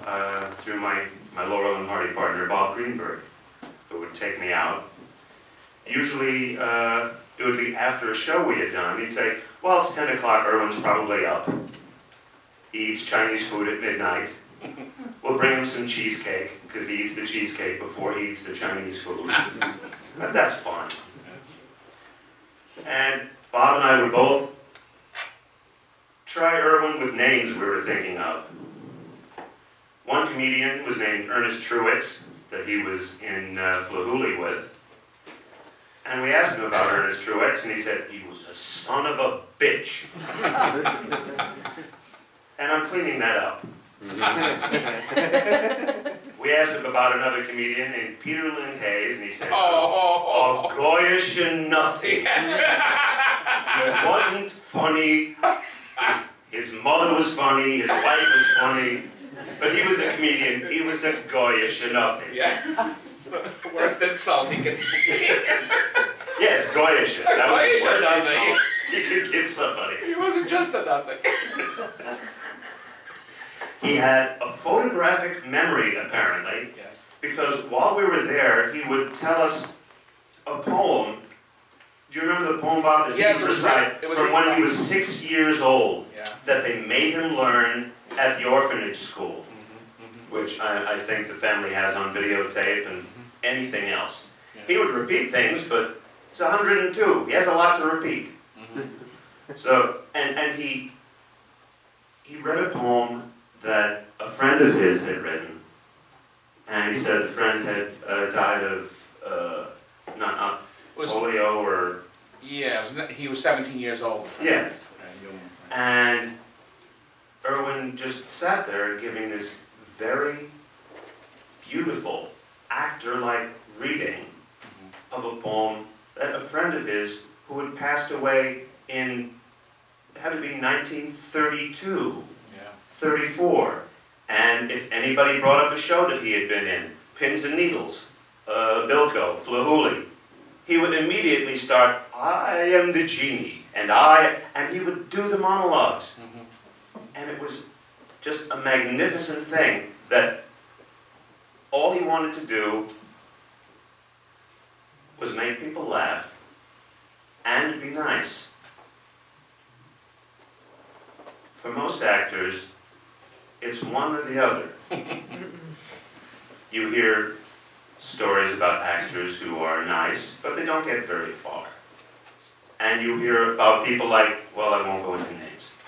through my Laurel and Hardy partner, Bob Greenberg, who would take me out. Usually, it would be after a show we had done. He'd say, well, it's 10 o'clock, Irwin's probably up. He eats Chinese food at midnight. We'll bring him some cheesecake, because he eats the cheesecake before he eats the Chinese food. But that's fun. And Bob and I would both try Irwin with names we were thinking of. One comedian was named Ernest Truex, that he was in Flahooley with. And we asked him about Ernest Truex, and he said, he was a son of a bitch. And I'm cleaning that up. We asked him about another comedian named Peter Lynn Hayes, and he said, oh, goyish and nothing. He wasn't funny. His mother was funny, his wife was funny, but he was a comedian. He was a goyish and nothing. Yeah. Worse than salt. He could. Yes, goyish. That was Goyish the worst or nothing. insult you could give somebody. He wasn't just a nothing. He had a photographic memory, apparently, Yes. because while we were there, he would tell us a poem. Do you remember the poem, Bob, that Yes, he it would was recite right. It was from when right. he was 6 years old, Yeah. that they made him learn at the orphanage school, Mm-hmm. which I think the family has on videotape and anything else. Yeah. He would repeat things, but he's 102. He has a lot to repeat. Mm-hmm. So, and he read a poem that a friend of his had written, and he said the friend had died of not Was, polio or yeah, it was, he was 17 years old. yes. And And Irwin just sat there giving this very beautiful actor-like reading of a poem that a friend of his who had passed away in, it had to be 1932, yeah. 34. And if anybody brought up a show that he had been in, Pins and Needles, Bilko, Flahuli, he would immediately start, I am the genie, and he would do the monologues. And it was just a magnificent thing that all he wanted to do was make people laugh and be nice. For most actors, it's one or the other. You hear stories about actors who are nice, but they don't get very far. And you hear about people like, well, I won't go into names.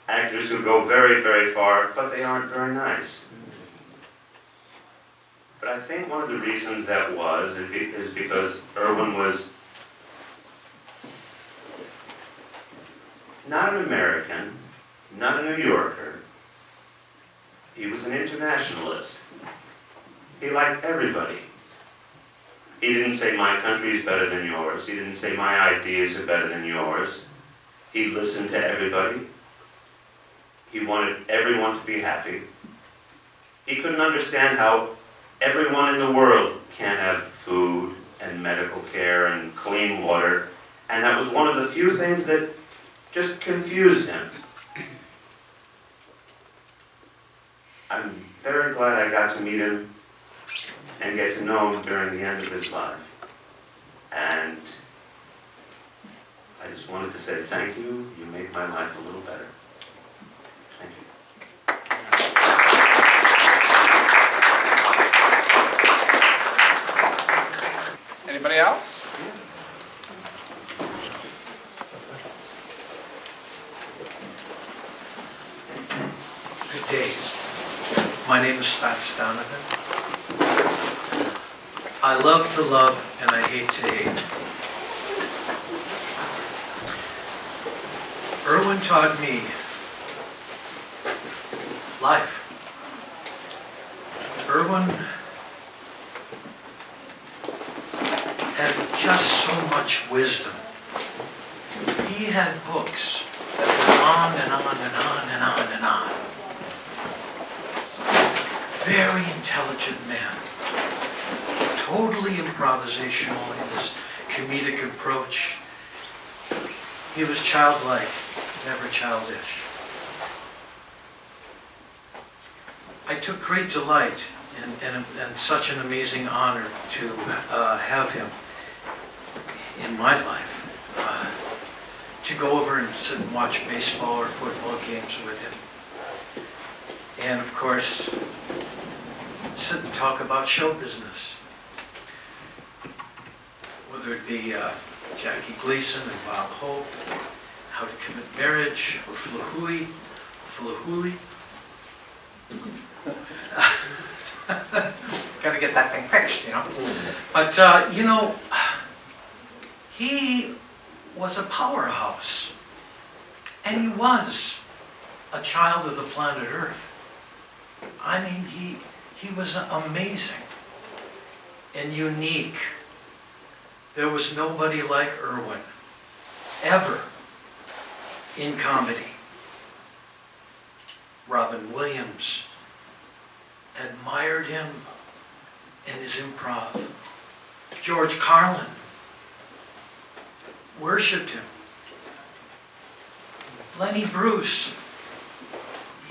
Actors who go very, very far, but they aren't very nice. But I think one of the reasons that is because Irwin was not an American, not a New Yorker. He was an internationalist. He liked everybody. He didn't say my country is better than yours. He didn't say my ideas are better than yours. He listened to everybody. He wanted everyone to be happy. He couldn't understand how everyone in the world can't have food and medical care and clean water. And that was one of the few things that just confused him. I'm very glad I got to meet him and get to know him during the end of his life. And I just wanted to say thank you. You made my life a little better. Thank you. Anybody else? Good day. My name is Scott Donovan. I love to love and I hate to hate. Irwin taught me life. Irwin had just so much wisdom. He had books that went on and on and on and on and on. Very intelligent man. Totally improvisational in his comedic approach. He was childlike, never childish. I took great delight and such an amazing honor to have him in my life. To go over and sit and watch baseball or football games with him. And of course, sit and talk about show business. Whether it be Jackie Gleason and Bob Hope, How to Commit Marriage, or Flahuli. Gotta get that thing fixed, you know. But, he was a powerhouse. And he was a child of the planet Earth. I mean, he was amazing and unique. There was nobody like Irwin, ever, in comedy. Robin Williams admired him and his improv. George Carlin worshipped him. Lenny Bruce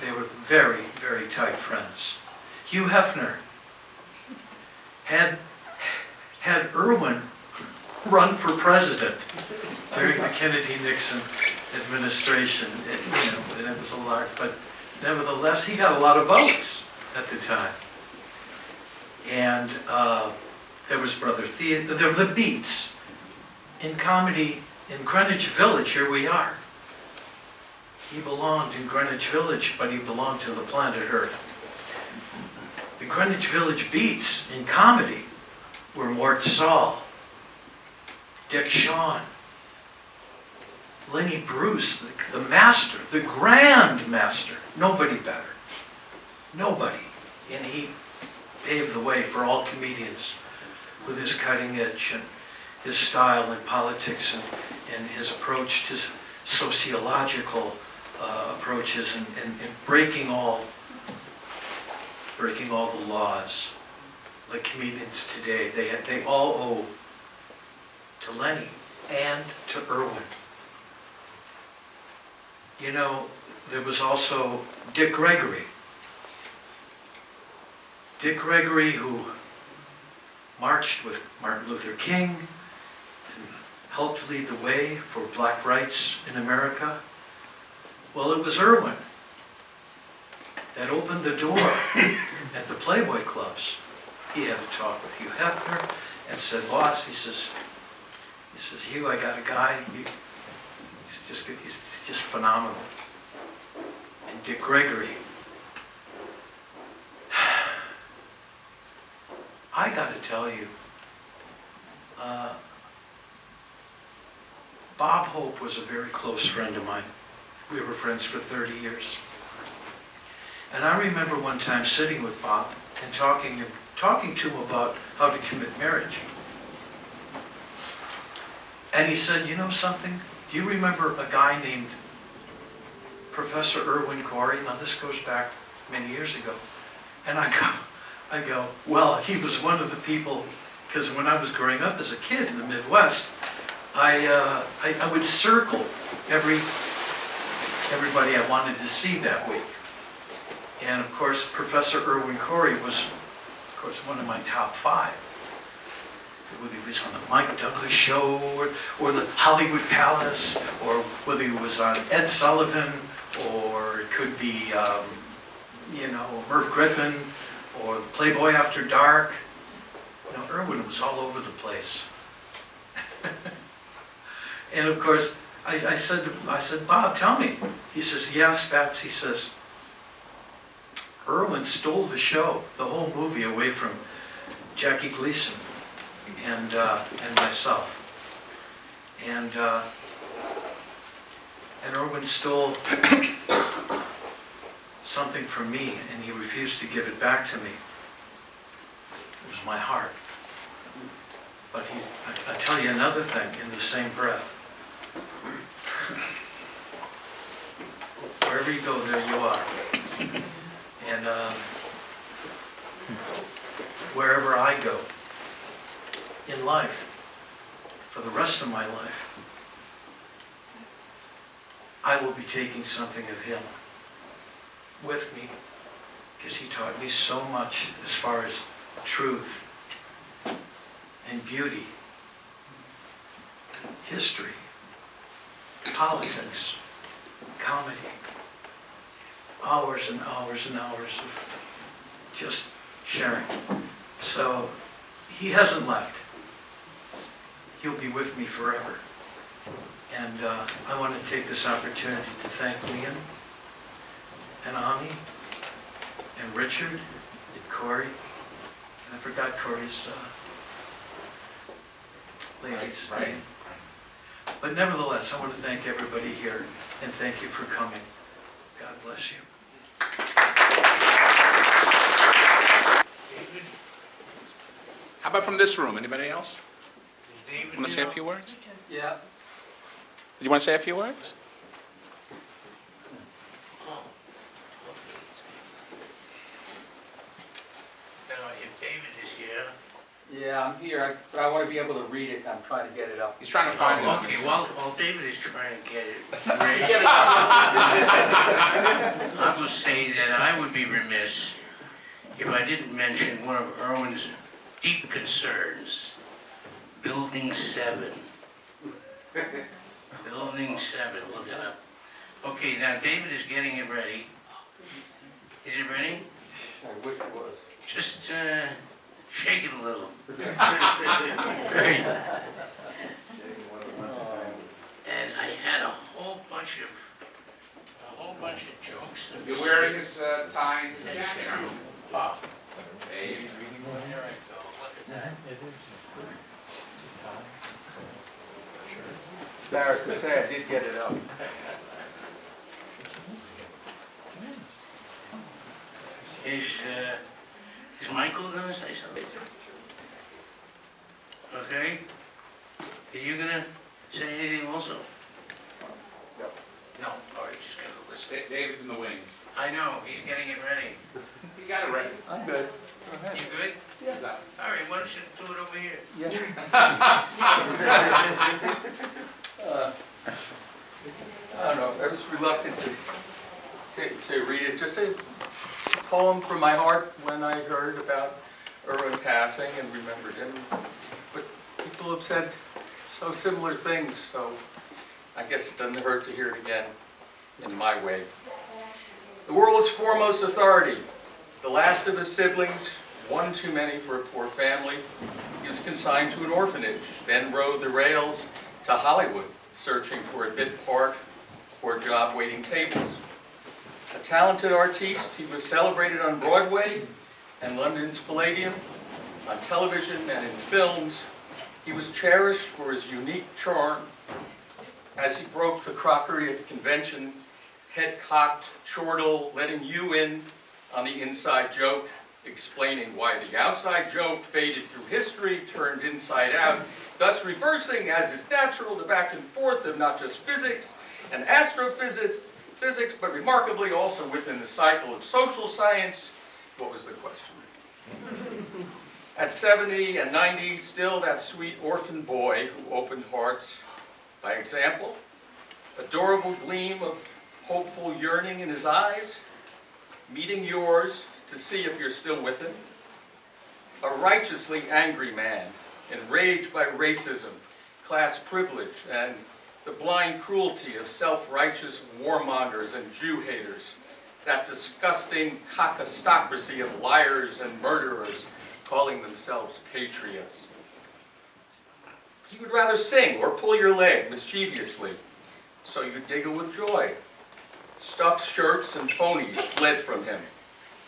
They were very, very tight friends. Hugh Hefner had Irwin run for president during the Kennedy-Nixon administration. And it was a lark, but nevertheless, he got a lot of votes at the time. And there was Brother Theodore, the Beats. In comedy, in Greenwich Village, here we are. He belonged in Greenwich Village, but he belonged to the planet Earth. The Greenwich Village Beats in comedy were Mort Saul, Dick Shawn, Lenny Bruce, the master, the grand master. Nobody better. Nobody. And he paved the way for all comedians with his cutting edge and his style in politics and his approach to sociological approaches and breaking all the laws. Like comedians today, they all owe to Lenny and to Irwin. You know, there was also Dick Gregory. Dick Gregory, who marched with Martin Luther King and helped lead the way for black rights in America. Well, it was Irwin that opened the door at the Playboy clubs. He had a talk with Hugh Hefner and said, "Boss," he says, "Hugh, I got a guy. He's just phenomenal." And Dick Gregory, I got to tell you, Bob Hope was a very close friend of mine. We were friends for 30 years. And I remember one time sitting with Bob and talking to him about how to commit marriage. And he said, "You know something? Do you remember a guy named Professor Irwin Corey?" Now this goes back many years ago. And I go, "Well, he was one of the people," because when I was growing up as a kid in the Midwest, I would circle everybody I wanted to see that week. And of course, Professor Irwin Corey was, of course, one of my top 5. Whether he was on the Mike Douglas show or the Hollywood Palace, or whether he was on Ed Sullivan, or it could be, Merv Griffin, or the Playboy After Dark. Irwin was all over the place. And of course, I said, "Bob, tell me." He says, "Yeah, Spats," he says, "Irwin stole the show, the whole movie, away from Jackie Gleason and myself. And Irwin stole something from me, and he refused to give it back to me. It was my heart." But I tell you another thing in the same breath. Wherever you go, there you are. And wherever I go in life, for the rest of my life, I will be taking something of him with me, because he taught me so much as far as truth and beauty, history, politics, comedy, hours and hours and hours of just sharing. So he hasn't left. He'll be with me forever. And I want to take this opportunity to thank Liam and Ami and Richard and Corey. And I forgot Corey's lady's name. But nevertheless, I want to thank everybody here and thank you for coming. God bless you. David? How about from this room? Anybody else? Is David Want to say a here? few words? Yeah. You want to say a few words? Oh, okay. Now, if David is here, Yeah, I'm here, but I want to be able to read it, I'm trying to get it up. He's trying to find it. Oh, okay, while David is trying to get it ready, I will say that I would be remiss if I didn't mention one of Irwin's deep concerns, Building 7. Building 7, look it up. Okay, now David is getting it ready. Is it ready? I wish it was. Just shake it a little. Right. And I had a whole bunch of jokes. You're wearing his tie. That's true. Ah. There I go. Look at that. Embarrassed to say, I did get it up. Is Michael gonna say something? Okay. Are you gonna say anything also? No. All right, just gonna listen. David's in the wings. I know, he's getting it ready. He got it ready. I'm good. Go ahead. You good? Yeah. All right, why don't you do it over here? Yeah. I don't know, I was reluctant to read it, just a poem from my heart when I heard about Irwin passing and remembered him. But people have said so similar things, so I guess it doesn't hurt to hear it again in my way. The world's foremost authority, the last of his siblings, one too many for a poor family. He was consigned to an orphanage, then rode the rails to Hollywood, searching for a bit part or a job waiting tables. A talented artiste, he was celebrated on Broadway and London's Palladium, on television and in films. He was cherished for his unique charm. As he broke the crockery at the convention, head cocked, chortle, letting you in on the inside joke, explaining why the outside joke faded through history, turned inside out, thus reversing, as is natural, the back and forth of not just physics and astrophysics, but remarkably also within the cycle of social science. What was the question? At 70 and 90, still that sweet orphan boy who opened hearts by example, adorable gleam of hopeful yearning in his eyes, meeting yours to see if you're still with him. A righteously angry man, enraged by racism, class privilege, and the blind cruelty of self-righteous warmongers and Jew haters, that disgusting cockistocracy of liars and murderers calling themselves patriots. He would rather sing or pull your leg mischievously, so you giggle with joy. Stuffed shirts and phonies fled from him,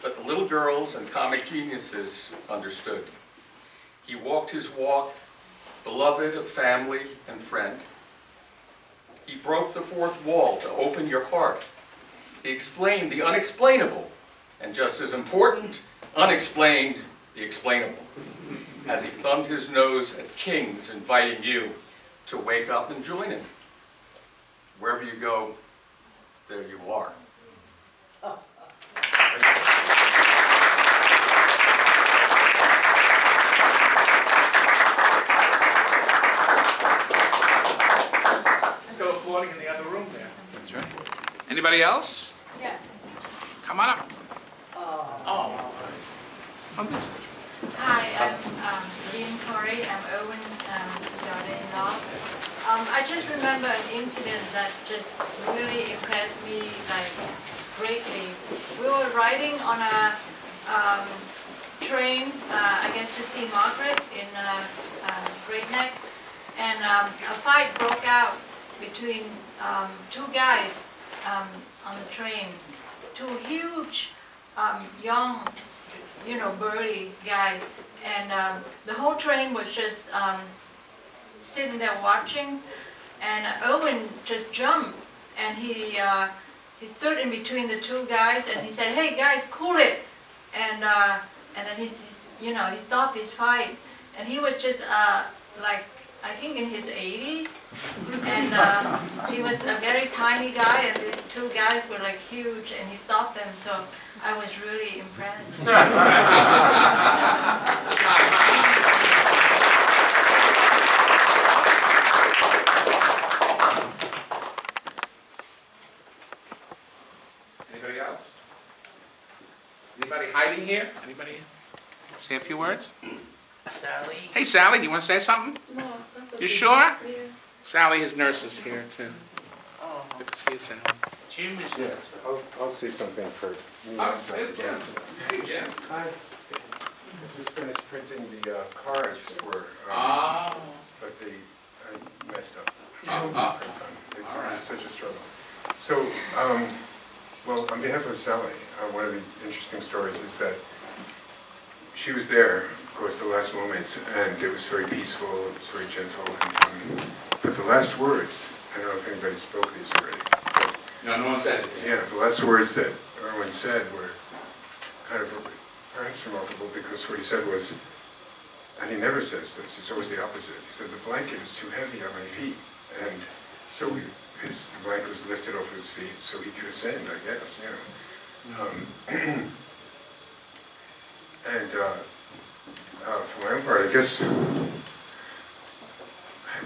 but the little girls and comic geniuses understood. He walked his walk, beloved of family and friend. He broke the fourth wall to open your heart. He explained the unexplainable, and just as important, unexplained the explainable, as he thumbed his nose at kings inviting you to wake up and join him. Wherever you go, there you are. Still applauding in the other room there. That's right. Anybody else? Yeah. Come on up. Oh. On this side. Hi, I'm Lynn Corey. I'm Irwin, daughter-in-law. I just remember an incident that just really impressed me greatly. We were riding on a train, I guess to see Margaret in Great Neck, and a fight broke out between two guys on the train, two huge young, burly guy, and the whole train was just sitting there watching, and Irwin just jumped, and he stood in between the two guys, and he said, "Hey guys, cool it," and then he stopped this fight, and he was just I think in his 80s, and he was a very tiny guy, and these two guys were like huge, and he stopped them, so I was really impressed. hiding here? Anybody say a few words? Sally? Hey, Sally, do you want to say something? No, that's You sure? Yeah. Sally, his nurse, is here too. Oh, Good to see you, Sally. Jim is Yeah, here. I'll say something for. Hey, Jim. Hey, Jim. Hi. Just finished printing the cards for, Oh. but I messed up. Oh. It's All right. such a struggle. So, well, on behalf of Sally, one of the interesting stories is that she was there, of course, the last moments, and it was very peaceful, it was very gentle, and, but the last words, I don't know if anybody spoke these already, but No one said anything. yeah, the last words that Irwin said were kind of perhaps remarkable, because what he said was, and he never says this, it's always the opposite. He said, the blanket is too heavy on my feet. And so the blanket was lifted off his feet so he could ascend, I guess, you know. And for my own part, I guess I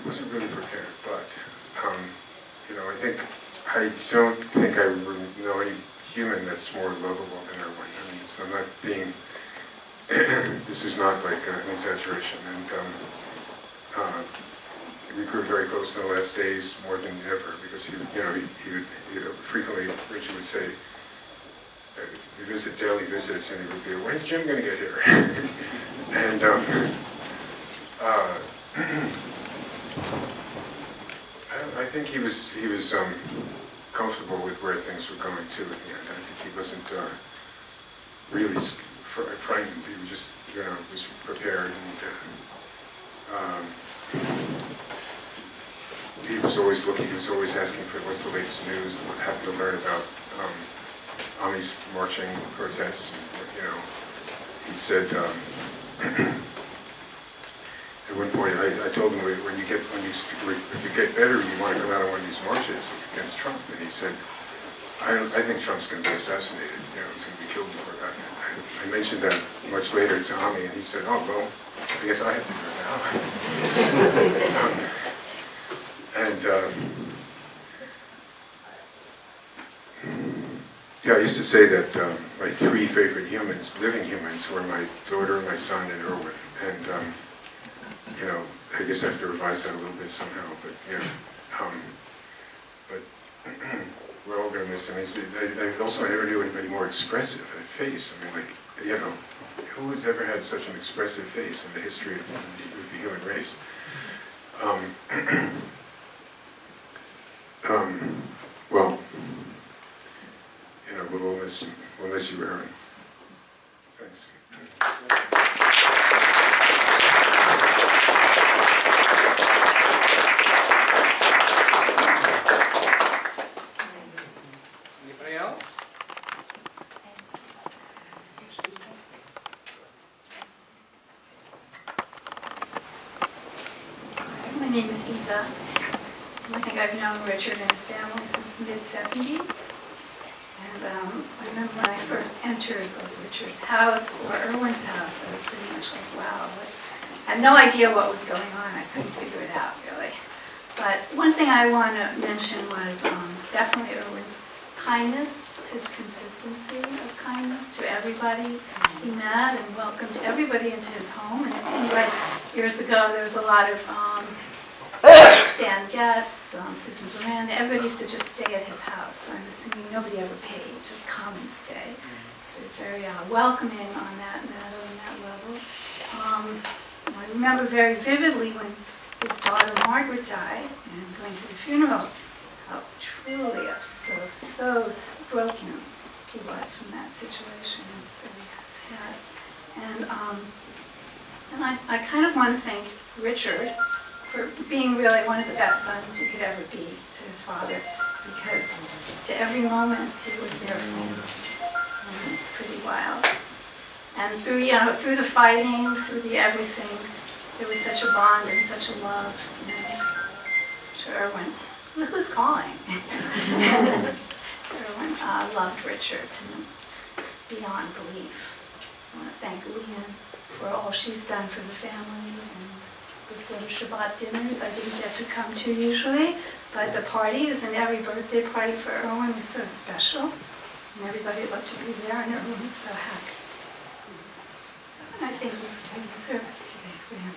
wasn't really prepared, but, you know, I don't think I know any human that's more lovable than Irwin. I mean, I'm not being, this is not like an exaggeration. And we grew very close in the last days, more than ever, because he would frequently, Richard would say, we visit daily visits, and he would be, when's Jim going to get here? And I think he was comfortable with where things were going to at the end. I think he wasn't really frightened. He was just, you know, was prepared, and he was always looking. He was always asking for what's the latest news, what happened to learn about Ami's marching protests. You know, he said. At one point, I told him, if you get better, you want to come out on one of these marches against Trump. And he said, I think Trump's going to be assassinated. You know, he's going to be killed before that. I mentioned that much later to Ami, and he said, oh, well, I guess I have to go now. Yeah, I used to say that my three favorite humans, living humans, were my daughter, my son, and Irwin. And you know, I guess I have to revise that a little bit somehow, but yeah. But we're all going to miss him. I never knew anybody more expressive at face. I mean, like, you know, who has ever had such an expressive face in the history of the human race? Well, you know, we'll miss you, Irwin. Thanks. Anybody else? My name is Eva. I think I've known Richard and his family since the mid-70s. And I remember when I first entered both Richard's house or Irwin's house, I was pretty much like, wow. I had no idea what was going on. I couldn't figure it out, really. But one thing I want to mention was definitely Irwin's kindness, his consistency of kindness to everybody he met and welcomed everybody into his home. And it seemed like years ago there was a lot of Stan Getz, Susan Zoran, everybody used to just stay at his house. I'm assuming nobody ever paid, just come and stay. So it's very welcoming on that matter and that level. I remember very vividly when his daughter Margaret died and going to the funeral, how truly upset, so broken he was from that situation, very sad. And I kind of want to thank Richard for being really one of the best sons you could ever be to his father, because to every moment he was there for him. And it's pretty wild. And through the fighting, through the everything, there was such a bond and such a love. And sure, Irwin, who's calling? Irwin loved Richard beyond belief. I want to thank Leanne for all she's done for the family, and the sort of Shabbat dinners I didn't get to come to usually, but the parties and every birthday party for Irwin was so special, and everybody loved to be there, and Irwin was so happy. thank you for doing the service today for him.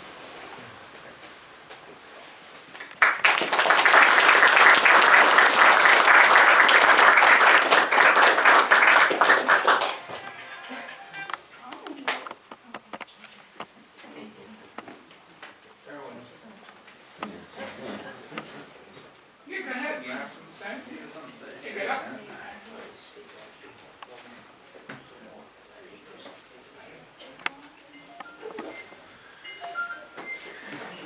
Yeah, go ahead, you have something to say? Yeah, get up.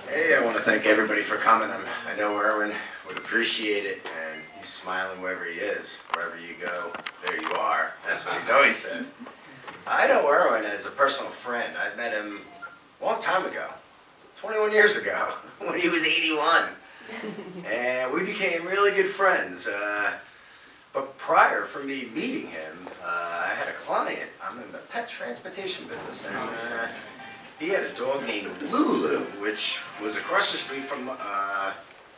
Hey, I want to thank everybody for coming. I know Irwin would appreciate it, and he's smiling wherever he is. Wherever you go, there you are. That's what he's always said. I know Irwin as a personal friend. I met him a long time ago, 21 years ago, when he was 81. And we became really good friends. But prior for me meeting him, I had a client. I'm in the pet transportation business, and he had a dog named Lulu, which was across the street from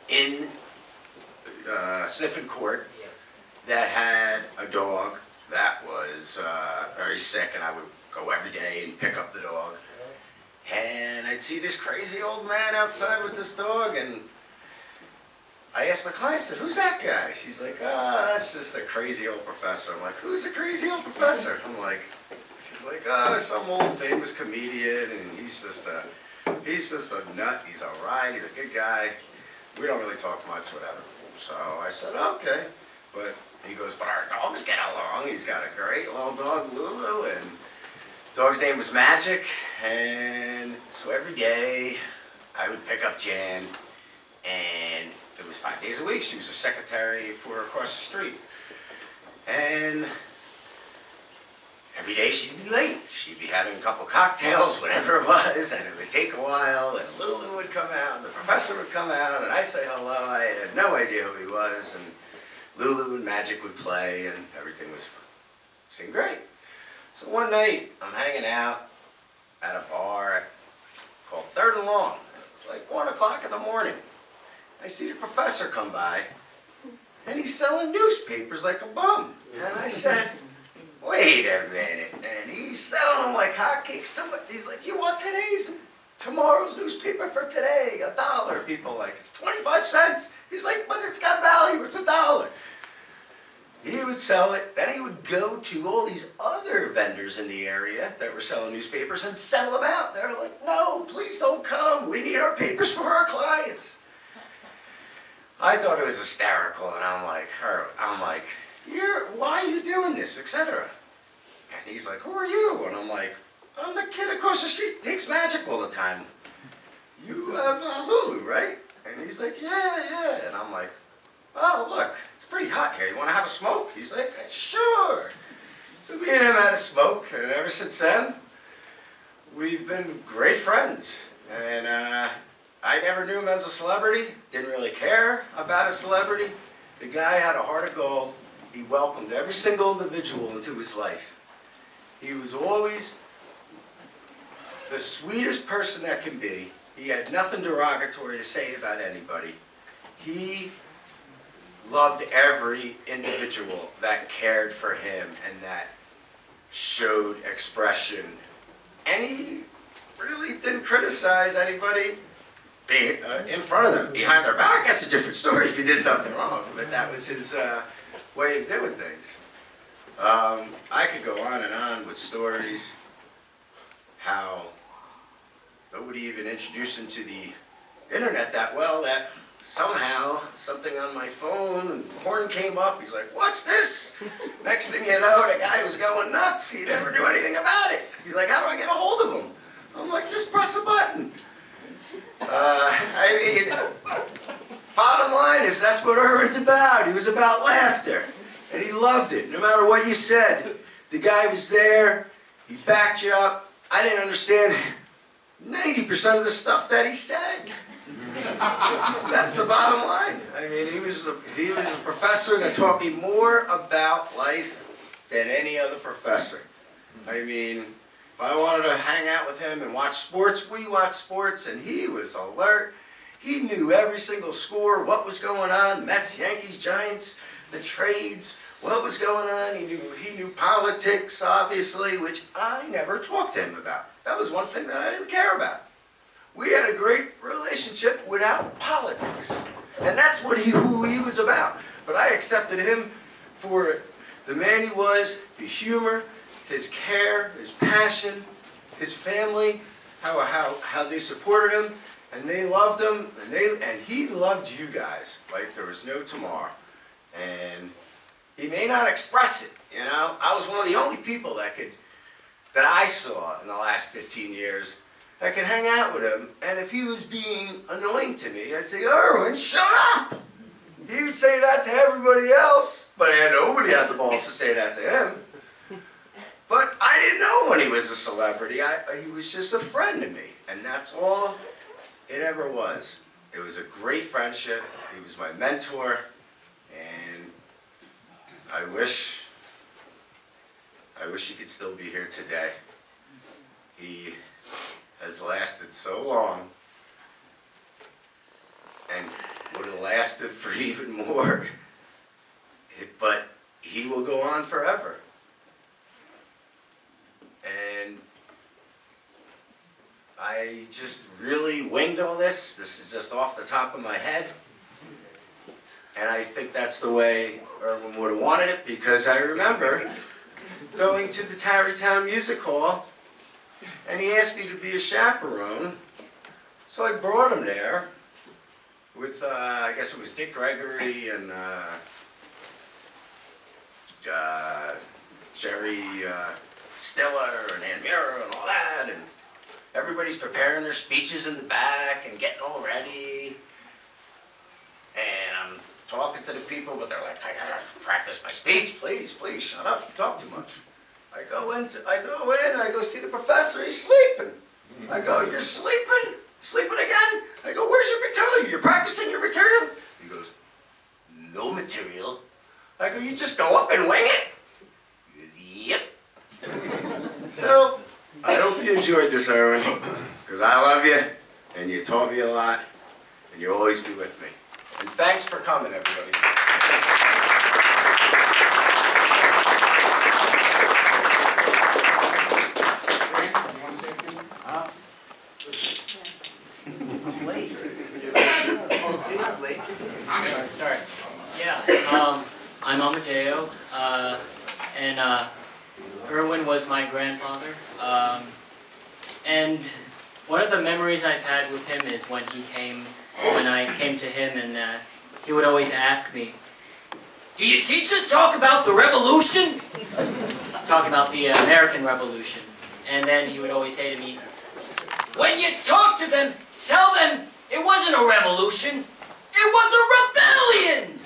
in Sniffin Court, that had a dog that was very sick, and I would go every day and pick up the dog. And I'd see this crazy old man outside with this dog, and I asked my client, I said, "Who's that guy?" She's like, "Oh, that's just a crazy old professor." I'm like, "Who's a crazy old professor?" I'm like, she's like, "Oh, some old famous comedian, and he's just a nut. He's all right. He's a good guy. We don't really talk much, whatever." So I said, "Okay." But he goes, "But our dogs get along. He's got a great little dog, Lulu, and dog's name was Magic." And so every day I would pick up Jan, and it was 5 days a week. She was a secretary for across the street. And every day she'd be late. She'd be having a couple cocktails, whatever it was, and it would take a while, and Lulu would come out, and the professor would come out, and I'd say hello. I had no idea who he was, and Lulu and Magic would play, and everything seemed great. So one night, I'm hanging out at a bar called Third and Long. It's like 1 o'clock in the morning. I see the professor come by, and he's selling newspapers like a bum. And I said, "Wait a minute." And he's selling them like hotcakes. He's like, "You want today's and tomorrow's newspaper for today? $1." People are like, "It's 25 cents. He's like, "But it's got value. It's $1." He would sell it. Then he would go to all these other vendors in the area that were selling newspapers and sell them out. They were like, "No, please don't come. We need our papers for our clients." I thought it was hysterical, and I'm like, "Why are you doing this, etc." And he's like, "Who are you?" And I'm like, "I'm the kid across the street that takes Magic all the time. You have Lulu, right?" And he's like, yeah. And I'm like, "Oh, look, it's pretty hot here. You want to have a smoke?" He's like, "Sure." So me and him had a smoke, and ever since then, we've been great friends. And I never knew him as a celebrity, didn't really care about a celebrity. The guy had a heart of gold. He welcomed every single individual into his life. He was always the sweetest person that can be. He had nothing derogatory to say about anybody. He loved every individual that cared for him and that showed expression. And he really didn't criticize anybody in front of them. Behind their back, that's a different story if he did something wrong, but that was his way of doing things. I could go on and on with stories, how nobody even introduced him to the internet that well, that somehow something on my phone and porn came up. He's like, "What's this?" Next thing you know, the guy was going nuts. He never knew anything about it. He's like, "How do I get a hold of him?" I'm like, "Just press a button." Bottom line is that's what Irwin's about. He was about laughter, and he loved it. No matter what you said, the guy was there. He backed you up. I didn't understand 90% of the stuff that he said. That's the bottom line. I mean, he was a professor that taught me more about life than any other professor. I mean, if I wanted to hang out with him and watch sports, we watched sports, and he was alert. He knew every single score, what was going on, Mets, Yankees, Giants, the trades, what was going on. He knew politics, obviously, which I never talked to him about. That was one thing that I didn't care about. We had a great relationship without politics. And that's who he was about. But I accepted him for the man he was, the humor, his care, his passion, his family, how they supported him, and they loved him, and he loved you guys like there was no tomorrow. And he may not express it, you know. I was one of the only people that I saw in the last 15 years that could hang out with him, and if he was being annoying to me, I'd say, Irwin, shut up! He would say that to everybody else, but nobody had the balls to say that to him. But I didn't know when he was a celebrity. He was just a friend to me, and that's all it ever was. It was a great friendship. He was my mentor, and I wish he could still be here today. He has lasted so long, and would have lasted for even more, but he will go on forever. And I just really winged all this. This is just off the top of my head. And I think that's the way Irwin would have wanted it, because I remember going to the Tarrytown Music Hall, and he asked me to be a chaperone. So I brought him there with, I guess it was Dick Gregory and Jerry Stiller and Ann Mira and all that, and everybody's preparing their speeches in the back and getting all ready. And I'm talking to the people, but they're like, I gotta practice my speech, please, shut up, you talk too much. I go in, I go see the professor, he's sleeping. I go, you're sleeping? Sleeping again? I go, where's your material? You're practicing your material? He goes, no material. I go, you just go up and wing it? He goes, yep. So, I hope you enjoyed this, Irwin, because I love you, and you taught me a lot, and you'll always be with me. And thanks for coming, everybody. Sorry. Yeah, I'm Amadeo, and Irwin was my grandfather. And one of the memories I've had with him is when I came to him, and he would always ask me, "Do you teachers talk about the revolution?" Talking about the American Revolution. And then he would always say to me, "When you talk to them, tell them it wasn't a revolution, it was a rebellion!"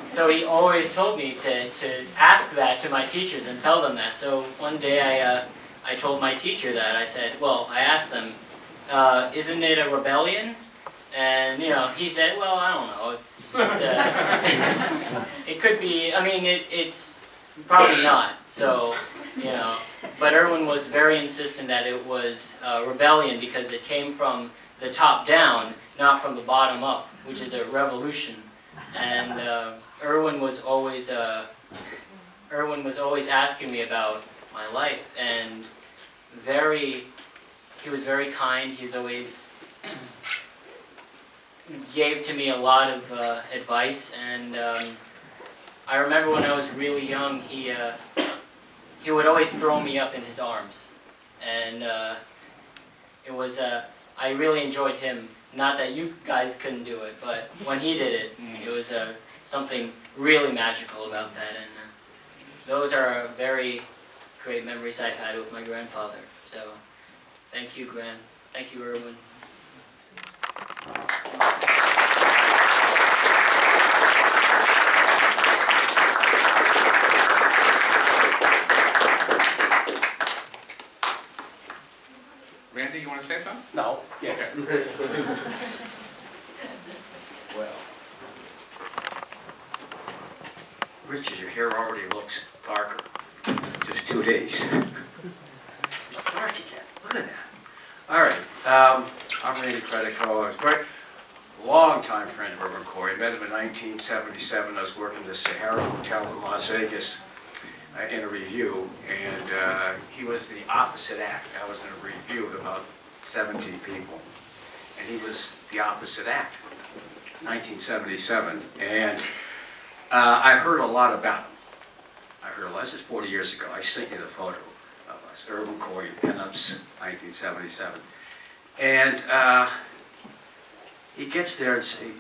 So he always told me to ask that to my teachers and tell them that. So one day I told my teacher that. I said, well, I asked them, isn't it a rebellion? And, he said, well, I don't know. It could be, it's probably not. So, but Irwin was very insistent that it was a rebellion because it came from the top down, not from the bottom up, which is a revolution. And Irwin was always asking me about my life, and he was very kind. He was always gave to me a lot of advice, and I remember when I was really young, he would always throw me up in his arms, and it was I really enjoyed him. Not that you guys couldn't do it, but when he did it, it was something really magical about that, and those are very great memories I've had with my grandfather. So, thank you, Gran. Thank you, Irwin. Randy, you want to say something? No. Yeah. Okay. Well, Richard, your hair already looks darker. Just 2 days. It's dark again. Look at that. All right. I'm Randy Credico. I was very longtime friend of Irwin Corey. I met him in 1977. I was working the Sahara Hotel in Las Vegas in a review, and he was the opposite act. I was in a review with about 17 people, and he was the opposite act, 1977. And I heard a lot about him. I heard a lot. This is 40 years ago. I sent you the photo of us, Irwin Corey, Pinups, 1977. And he gets there and he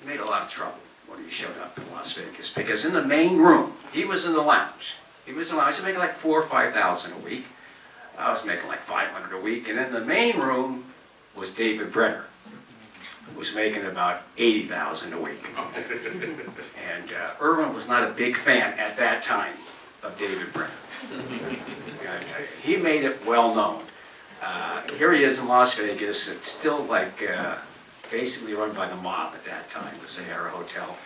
made a lot of trouble when he showed up in Las Vegas, because in the main room, he was in the lounge. He was making like $4,000 or $5,000 a week. I was making like $500 a week, and in the main room was David Brenner, who was making about $80,000 a week. And Irwin was not a big fan at that time of David Brenner. He made it well known. Here he is in Las Vegas. It's still like basically run by the mob at that time, the Sahara Hotel.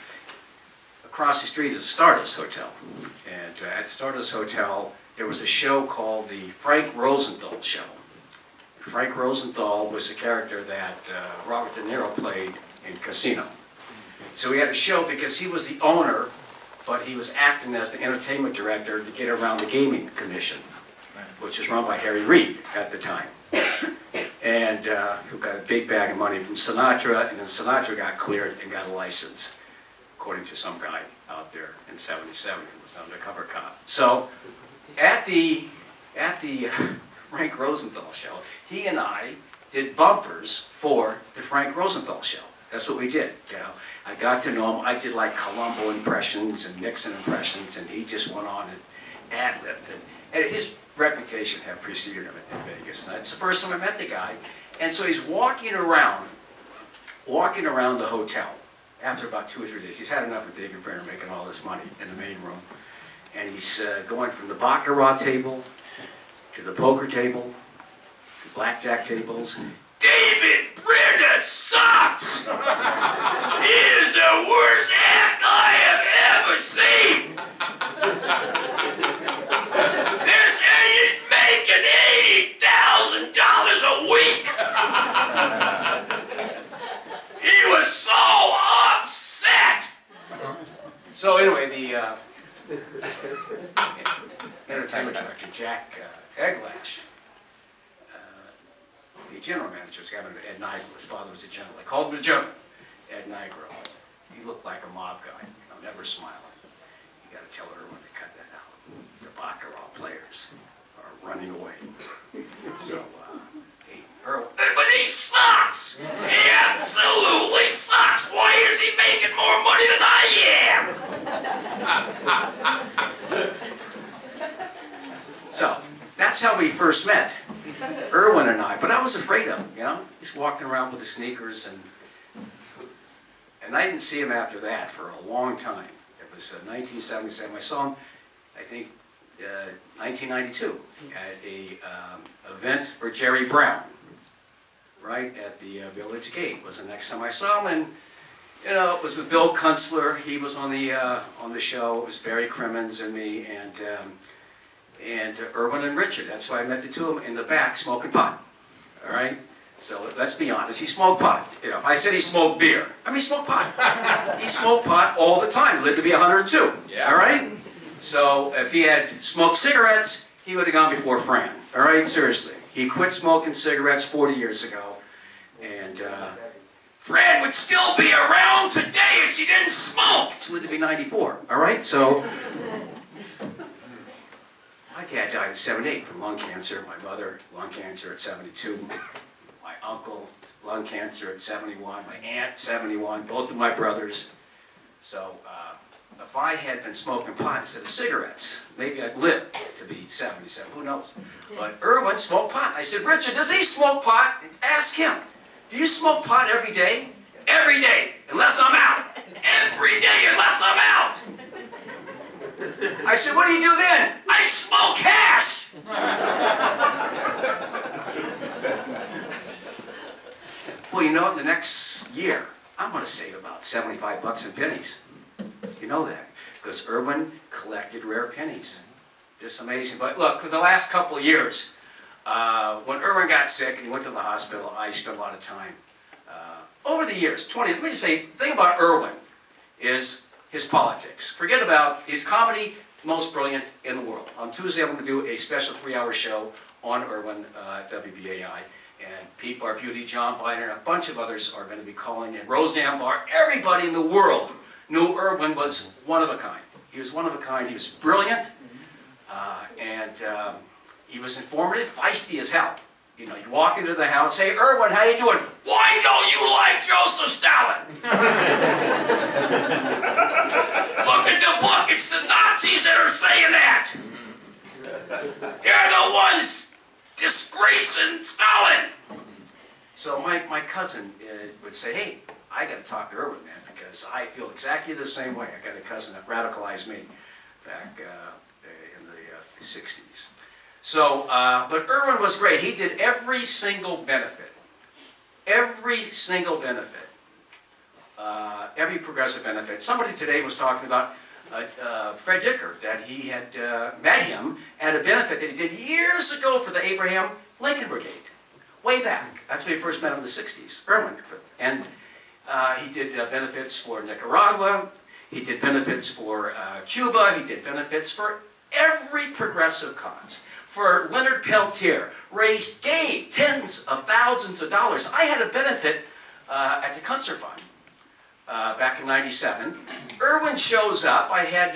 Across the street is the Stardust Hotel. And at the Stardust Hotel, there was a show called the Frank Rosenthal Show. Frank Rosenthal was a character that Robert De Niro played in Casino. So he had a show because he was the owner, but he was acting as the entertainment director to get around the gaming commission, which was run by Harry Reid at the time. And who got a big bag of money from Sinatra, and then Sinatra got cleared and got a license, according to some guy out there in '77 who was an undercover cop. So at the Frank Rosenthal show, he and I did bumpers for the Frank Rosenthal show. That's what we did, you know. I got to know him. I did like Columbo impressions and Nixon impressions, and he just went on and ad-libbed. And his reputation had preceded him in Vegas. And that's the first time I met the guy. And so he's walking around the hotel after about 2 or 3 days. He's had enough of David Brenner making all this money in the main room. And he's going from the baccarat table to the poker table to blackjack tables. David Brenner sucks! He is the worst act I have ever seen! He's making $80,000 a week! He was so upset! So anyway, the entertainment director, Jack Eglash, the general manager was having Ed Nigro. His father was a general. They called him the general, Ed Nigro. He looked like a mob guy, you know, never smiling. You got to tell Irwin to cut that out. The baccarat players are running away. So, Irwin, but he sucks! He absolutely sucks! Why is he making more money than I am? So, that's how we first met, Irwin and I. But I was afraid of him, you know? He's walking around with his sneakers, and I didn't see him after that for a long time. It was 1977. I saw him, I think, 1992 at a event for Jerry Brown, right at the Village Gate was the next time I saw him. And you know, it was with Bill Kunstler. He was on the show. It was Barry Crimmins and me, and Irwin and Richard. That's why I met the two of them in the back smoking pot. All right. So let's be honest. He smoked pot. You know, if I said he smoked beer, I mean he smoked pot. He smoked pot all the time. He lived to be 102. Yeah. All right. So if he had smoked cigarettes, he would have gone before Fran. All right, seriously. He quit smoking cigarettes 40 years ago, and Fran would still be around today if she didn't smoke. She lived to be 94. All right, so my dad died at 78 from lung cancer. My mother, lung cancer at 72. My uncle, lung cancer at 71. My aunt, 71. Both of my brothers. So if I had been smoking pot instead of cigarettes, maybe I'd live to be 77. Who knows? But Irwin smoked pot. I said, Richard, does he smoke pot? Ask him. Do you smoke pot every day? Every day, unless I'm out. Every day, unless I'm out. I said, what do you do then? I smoke hash. Well, you know, the next year, I'm going to save about 75 bucks in pennies. You know that, because Irwin collected rare pennies. Just amazing. But look, for the last couple of years, when Irwin got sick and he went to the hospital, I spent a lot of time over the years, 20 years, let me just say, the thing about Irwin is his politics. Forget about his comedy, most brilliant in the world. On Tuesday, I'm going to do a special 3-hour show on Irwin at WBAI. And Pete Barbuti, John Biner, a bunch of others are going to be calling in. Roseanne Barr, everybody in the world knew Irwin was one of a kind. He was one of a kind. He was brilliant, and he was informative, feisty as hell. You know, you walk into the house, hey, Irwin, how you doing? Why don't you like Joseph Stalin? Look at the book, it's the Nazis that are saying that. They're the ones disgracing Stalin. So my cousin would say, hey, I got to talk to Irwin, man, because I feel exactly the same way. I got a cousin that radicalized me back in the 60s. So, but Irwin was great. He did every single benefit. Every single benefit. Every progressive benefit. Somebody today was talking about Fred Dicker, that he had met him at a benefit that he did years ago for the Abraham Lincoln Brigade. Way back. That's when he first met him in the 60s, Irwin. And he did benefits for Nicaragua. He did benefits for Cuba. He did benefits for every progressive cause. For Leonard Peltier, gave tens of thousands of dollars. I had a benefit at the Cantor Fund back in '97. Irwin shows up. I had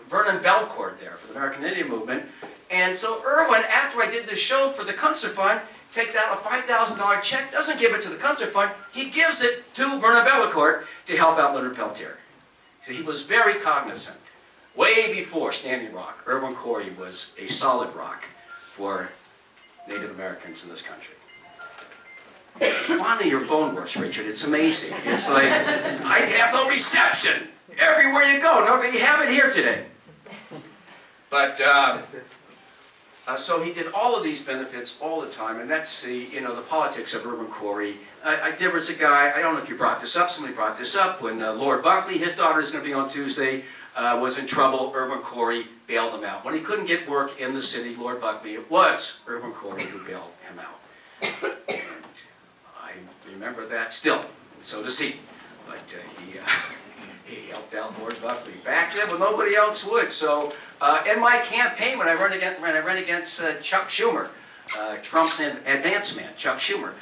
Vernon Belcourt there for the American Indian Movement. And so Irwin, after I did the show for the Cantor Fund, takes out a $5,000 check, doesn't give it to the Cantor Fund, he gives it to Vernon Belcourt to help out Leonard Peltier. So he was very cognizant. Way before Standing Rock, Irwin Corey was a solid rock for Native Americans in this country. Finally, your phone works, Richard. It's amazing. It's like, I have no reception everywhere you go. No, you have it here today. But, so he did all of these benefits all the time, and that's the politics of Irwin Corey. There was a guy, I don't know if you brought this up, somebody brought this up, when Lord Buckley, his daughter is going to be on Tuesday, was in trouble. Irwin Corey bailed him out. When he couldn't get work in the city, Lord Buckley, it was Irwin Corey who bailed him out. And I remember that still, and so does he. But he helped out Lord Buckley back then when nobody else would. So in my campaign, when I ran against Chuck Schumer, Trump's advance man, Chuck Schumer,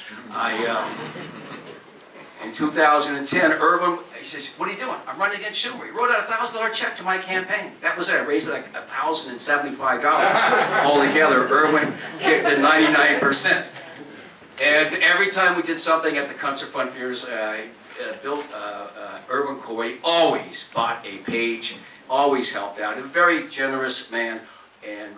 in 2010, Irwin, he says, what are you doing? I'm running against Schumer. He wrote out a $1,000 check to my campaign. That was it. I raised like $1,075 altogether. Irwin kicked at 99%. And every time we did something at the Cantor Fund Fairs, Irwin Corey always bought a page, always helped out. A very generous man, and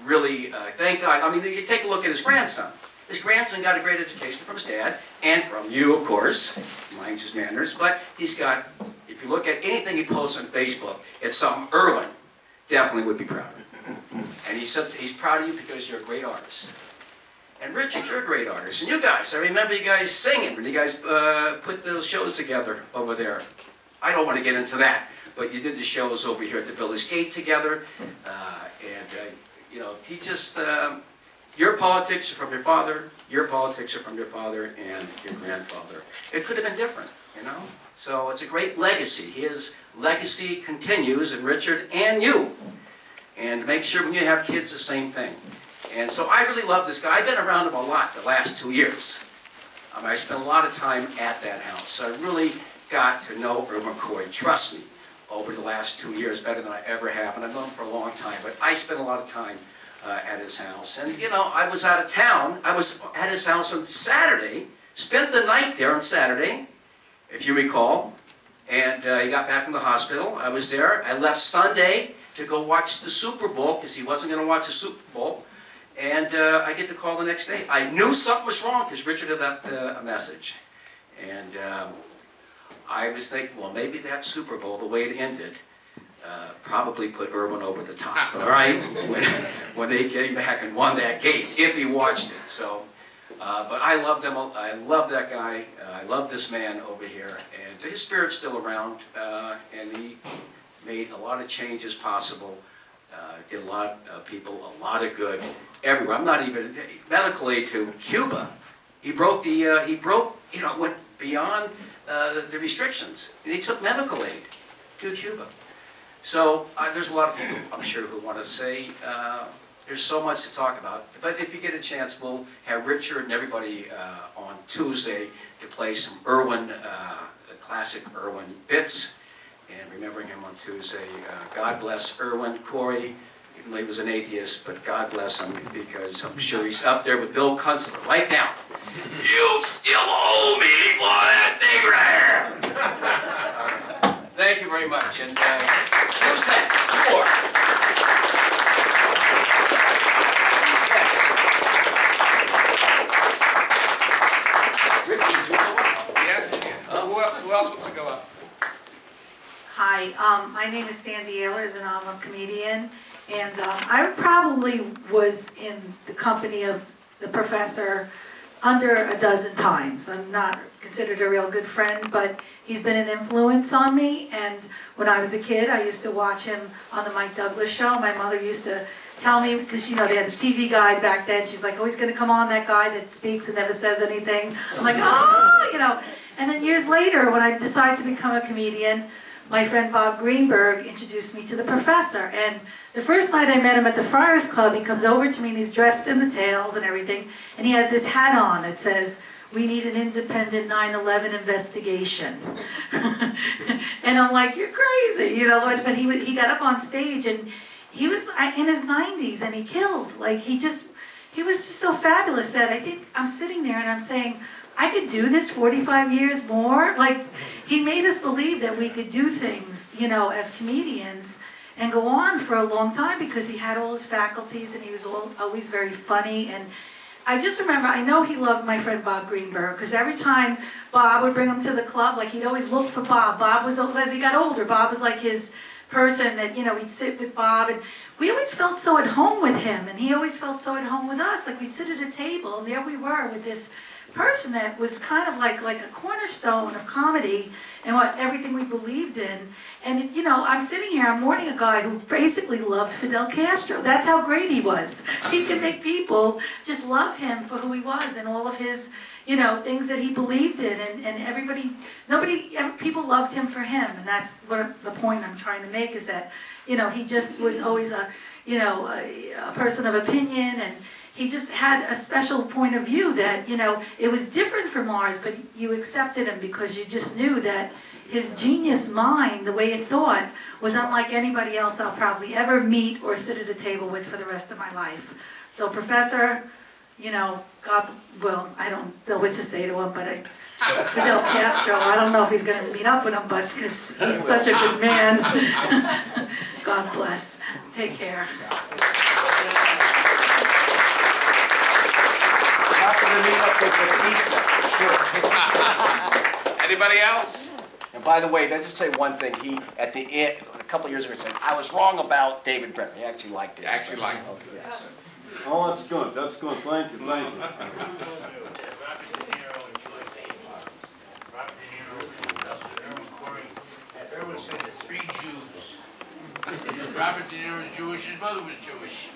really, thank God. I mean, you take a look at his grandson. His grandson got a great education from his dad, and from you, of course, mind his manners, but he's got, if you look at anything he posts on Facebook, it's something Irwin definitely would be proud of. And he said he's proud of you because you're a great artist. And Richard, you're a great artist. And you guys, I remember you guys singing when you guys put those shows together over there. I don't want to get into that, but you did the shows over here at the Village Gate together, he just, your politics are from your father, your politics are from your father and your grandfather. It could have been different, So it's a great legacy. His legacy continues in Richard and you. And make sure when you have kids, the same thing. And so I really love this guy. I've been around him a lot the last 2 years. I spent a lot of time at that house. So I really got to know Irwin Corey, trust me, over the last 2 years, better than I ever have. And I've known him for a long time, but I spent a lot of time at his house. And I was out of town. I was at his house on Saturday, spent the night there on Saturday, if you recall. And he got back from the hospital. I was there. I left Sunday to go watch the Super Bowl, because he wasn't going to watch the Super Bowl. And I get the call the next day. I knew something was wrong because Richard had left a message. And I was thinking, well, maybe that Super Bowl, the way it ended, probably put Irwin over the top, all right? When they came back and won that game, if he watched it. So, but I love them. I love that guy. I love this man over here. And his spirit's still around. And he made a lot of changes possible. Did a lot of people a lot of good everywhere. I'm not even medical aid to Cuba. He broke went beyond the restrictions. And he took medical aid to Cuba. So there's a lot of people, I'm sure, who want to say there's so much to talk about. But if you get a chance, we'll have Richard and everybody on Tuesday to play some Irwin, classic Irwin bits. And remembering him on Tuesday, God bless Irwin, Corey, even though he was an atheist, but God bless him because I'm sure he's up there with Bill Kunstler right now. You still owe me for that thing, right? Thank you very much. And who's next? You are. Who's next? Ricky, did you go up? Yes. Who else wants to go up? Hi, my name is Sandy Ehlers and I'm a comedian. And I probably was in the company of the professor under a dozen times. I'm not considered a real good friend, but he's been an influence on me. And when I was a kid, I used to watch him on the Mike Douglas show. My mother used to tell me, because they had a TV guide back then. She's like, oh, he's going to come on, that guy that speaks and never says anything. I'm like, oh, And then years later, when I decided to become a comedian, my friend Bob Greenberg introduced me to the professor. And the first night I met him at the Friars Club, he comes over to me and he's dressed in the tails and everything. And he has this hat on that says, we need an independent 9/11 investigation. And I'm like, you're crazy, But he got up on stage and he was in his 90s and he killed. He was just so fabulous that I think I'm sitting there and I'm saying, I could do this 45 years more. He made us believe that we could do things, as comedians and go on for a long time because he had all his faculties and he was always very funny. And I just remember, I know he loved my friend Bob Greenberg because every time Bob would bring him to the club, he'd always look for Bob. Bob was, as he got older, Bob was like his person that, he'd sit with Bob. And we always felt so at home with him and he always felt so at home with us. We'd sit at a table and there we were with this person that was kind of like a cornerstone of comedy and everything we believed in. And I'm sitting here, I'm mourning a guy who basically loved Fidel Castro. That's how great he was. He could make people just love him for who he was and all of his, things that he believed in. And people loved him for him. And that's what the point I'm trying to make is that, he just was always a person of opinion, and he just had a special point of view that, it was different from ours, but you accepted him because you just knew that his genius mind, the way it thought, was unlike anybody else I'll probably ever meet or sit at a table with for the rest of my life. So Professor, God, I don't know what to say to him, but Fidel Castro, I don't know if he's going to meet up with him, but because he's such a good man. God bless. Take care. Anybody else? And by the way, let's just say one thing. He, at the end, a couple of years ago, said, I was wrong about David Brenner. He actually liked it. Actually liked it. Okay, yes. Oh, that's good. That's good. Thank you. Thank you. Robert De Niro enjoyed Dave. Robert De Niro, Nelson, Irwin, Corey. Irwin said the three Jews. Robert De Niro was Jewish, his mother was Jewish.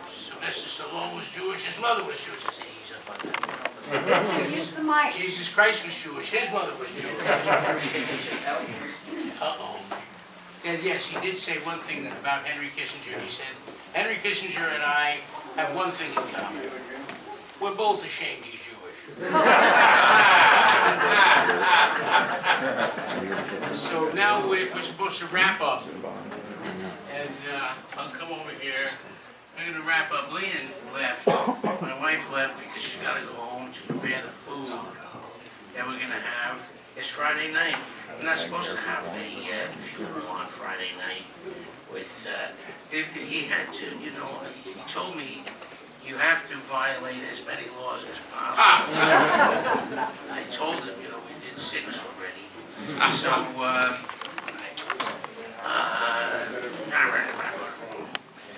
Sylvester Stallone was Jewish, his mother was Jewish. I say he's up on that. Use the mic. Jesus Christ was Jewish, his mother was Jewish. Uh-oh. And yes, he did say one thing about Henry Kissinger. He said, Henry Kissinger and I have one thing in common. We're both ashamed he's Jewish. So now we're supposed to wrap up. And I'll come over here. We're going to wrap up. Leanne left. My wife left because she's got to go home to prepare the food that we're going to have. It's Friday night. We're not supposed to have a funeral on Friday night. With he had to, he told me you have to violate as many laws as possible. I told him, we did 6 already. So,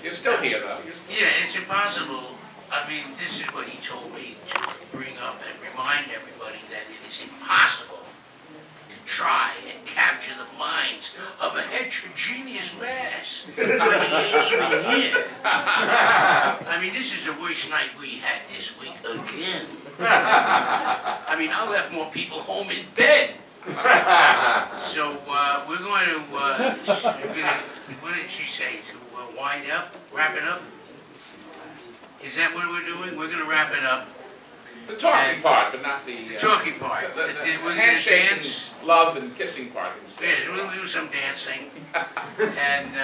You're still here, though. yeah, it's impossible. I mean, this is what he told me to bring up and remind everybody that it is impossible to try and capture the minds of a head such a genius mass when he ain't even here. I mean, this is the worst night we had this week again. I mean, I left more people home in bed. So we're going to, what did she say, to wind up, wrap it up? Is that what we're doing? We're going to wrap it up. The talking part, but not the... Talking part. The We're going to handshake dance. and love and kissing part. Yes, we'll do some dancing. And,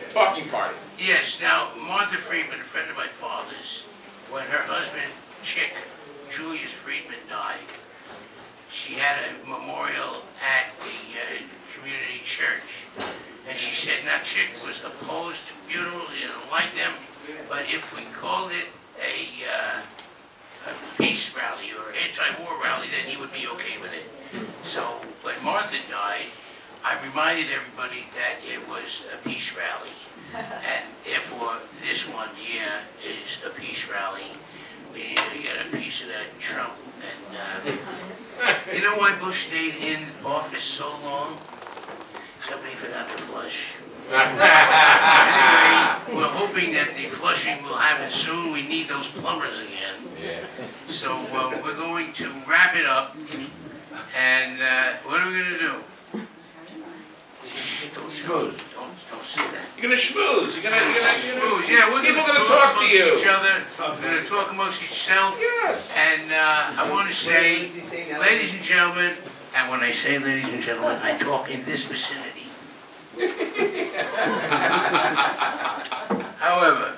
talking part. yes, now, Martha Friedman, a friend of my father's, when her husband, Chick, Julius Friedman, died, she had a memorial at the community church. And she said, now, Chick was opposed to funerals, he didn't like them, but if we called it a peace rally or anti-war rally, then he would be okay with it. So when Martha died, I reminded everybody that it was a peace rally. And therefore, this one here is a peace rally. We need to get a piece of that Trump. And you know why Bush stayed in office so long? Somebody forgot to flush. Anyway, we're hoping that the flushing will happen soon. We need those plumbers again. Yeah. So we're going to wrap it up. And what are we going to do? Shh, don't say that. You're gonna schmooze. You're gonna Schmooze. Yeah, we're people going to talk to amongst you. each other. We're going to talk amongst yourself. Yes. And I want to say, ladies and gentlemen, and when I say ladies and gentlemen, I talk in this vicinity. However,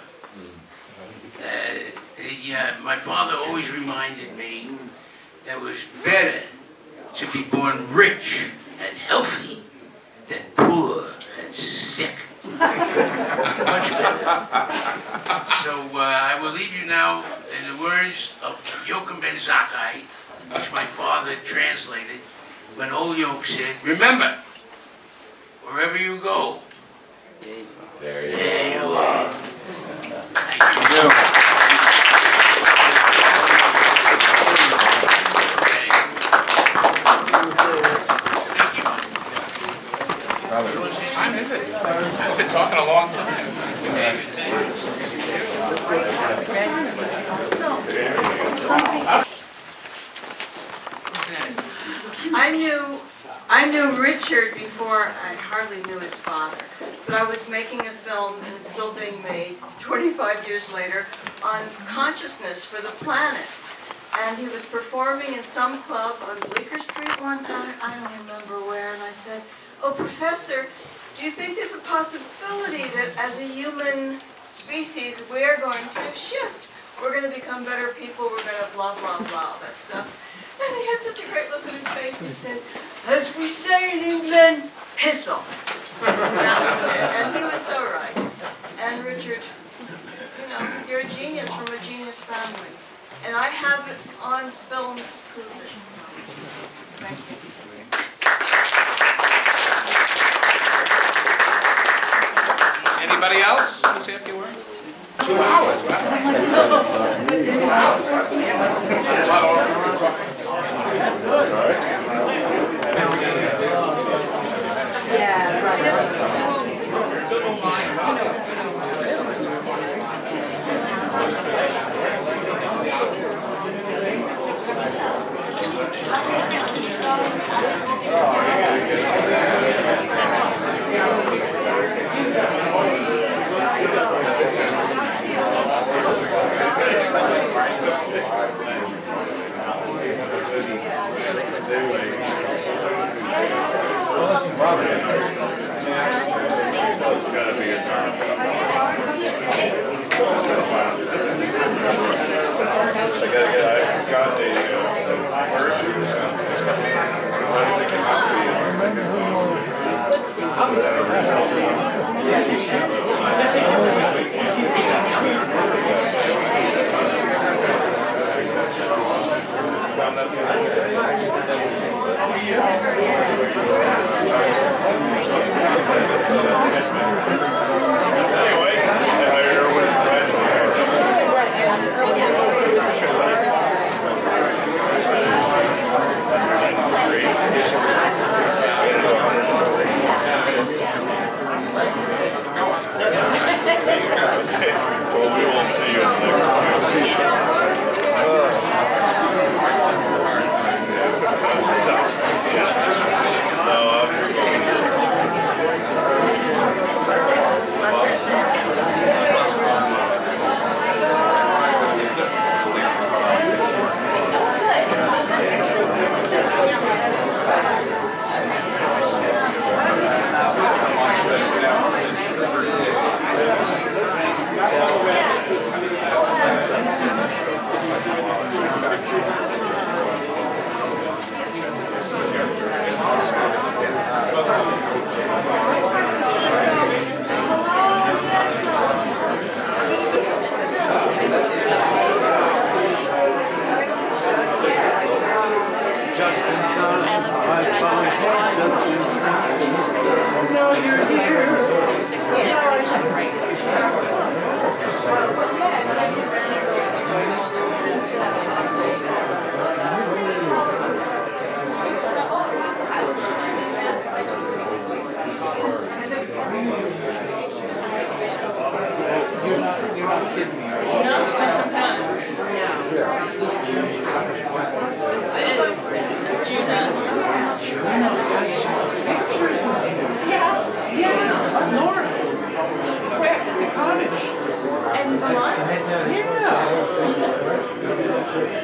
my father always reminded me that it was better to be born rich and healthy than poor and sick. Much better. So I will leave you now in the words of Yochum Ben Zakkai, which my father translated when old Yoke said, remember, wherever you go, there you are. Thank you. What time is it? I've been talking a long time. I knew Richard before I hardly knew his father, but I was making a film, and it's still being made 25 years later, on consciousness for the planet. And he was performing in some club on Bleecker Street one night, I don't remember where, and I said, oh, Professor, do you think there's a possibility that as a human species we're going to shift? We're going to become better people, we're going to blah, blah, blah, that stuff. And he had such a great look on his face, and he said, as we say in England, piss off. That was it, and he was so right. And Richard, you know, you're a genius from a genius family. And I have it on film to prove it, so thank you. Anybody else want to say a few words? 2 hours, wow. 2 hours. That's good. Yeah, You're not kidding me, are you? No. Is this June? Yeah, up north. Where? At the cottage. And Vermont? This is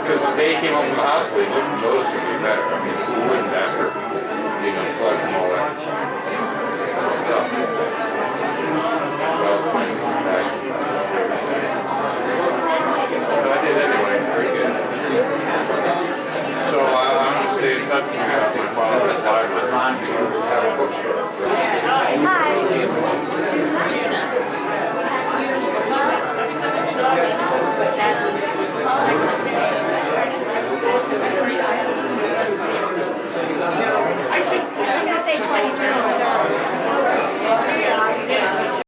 Because the day he came home from the hospital, he wouldn't notice it would be better. I mean, who wouldn't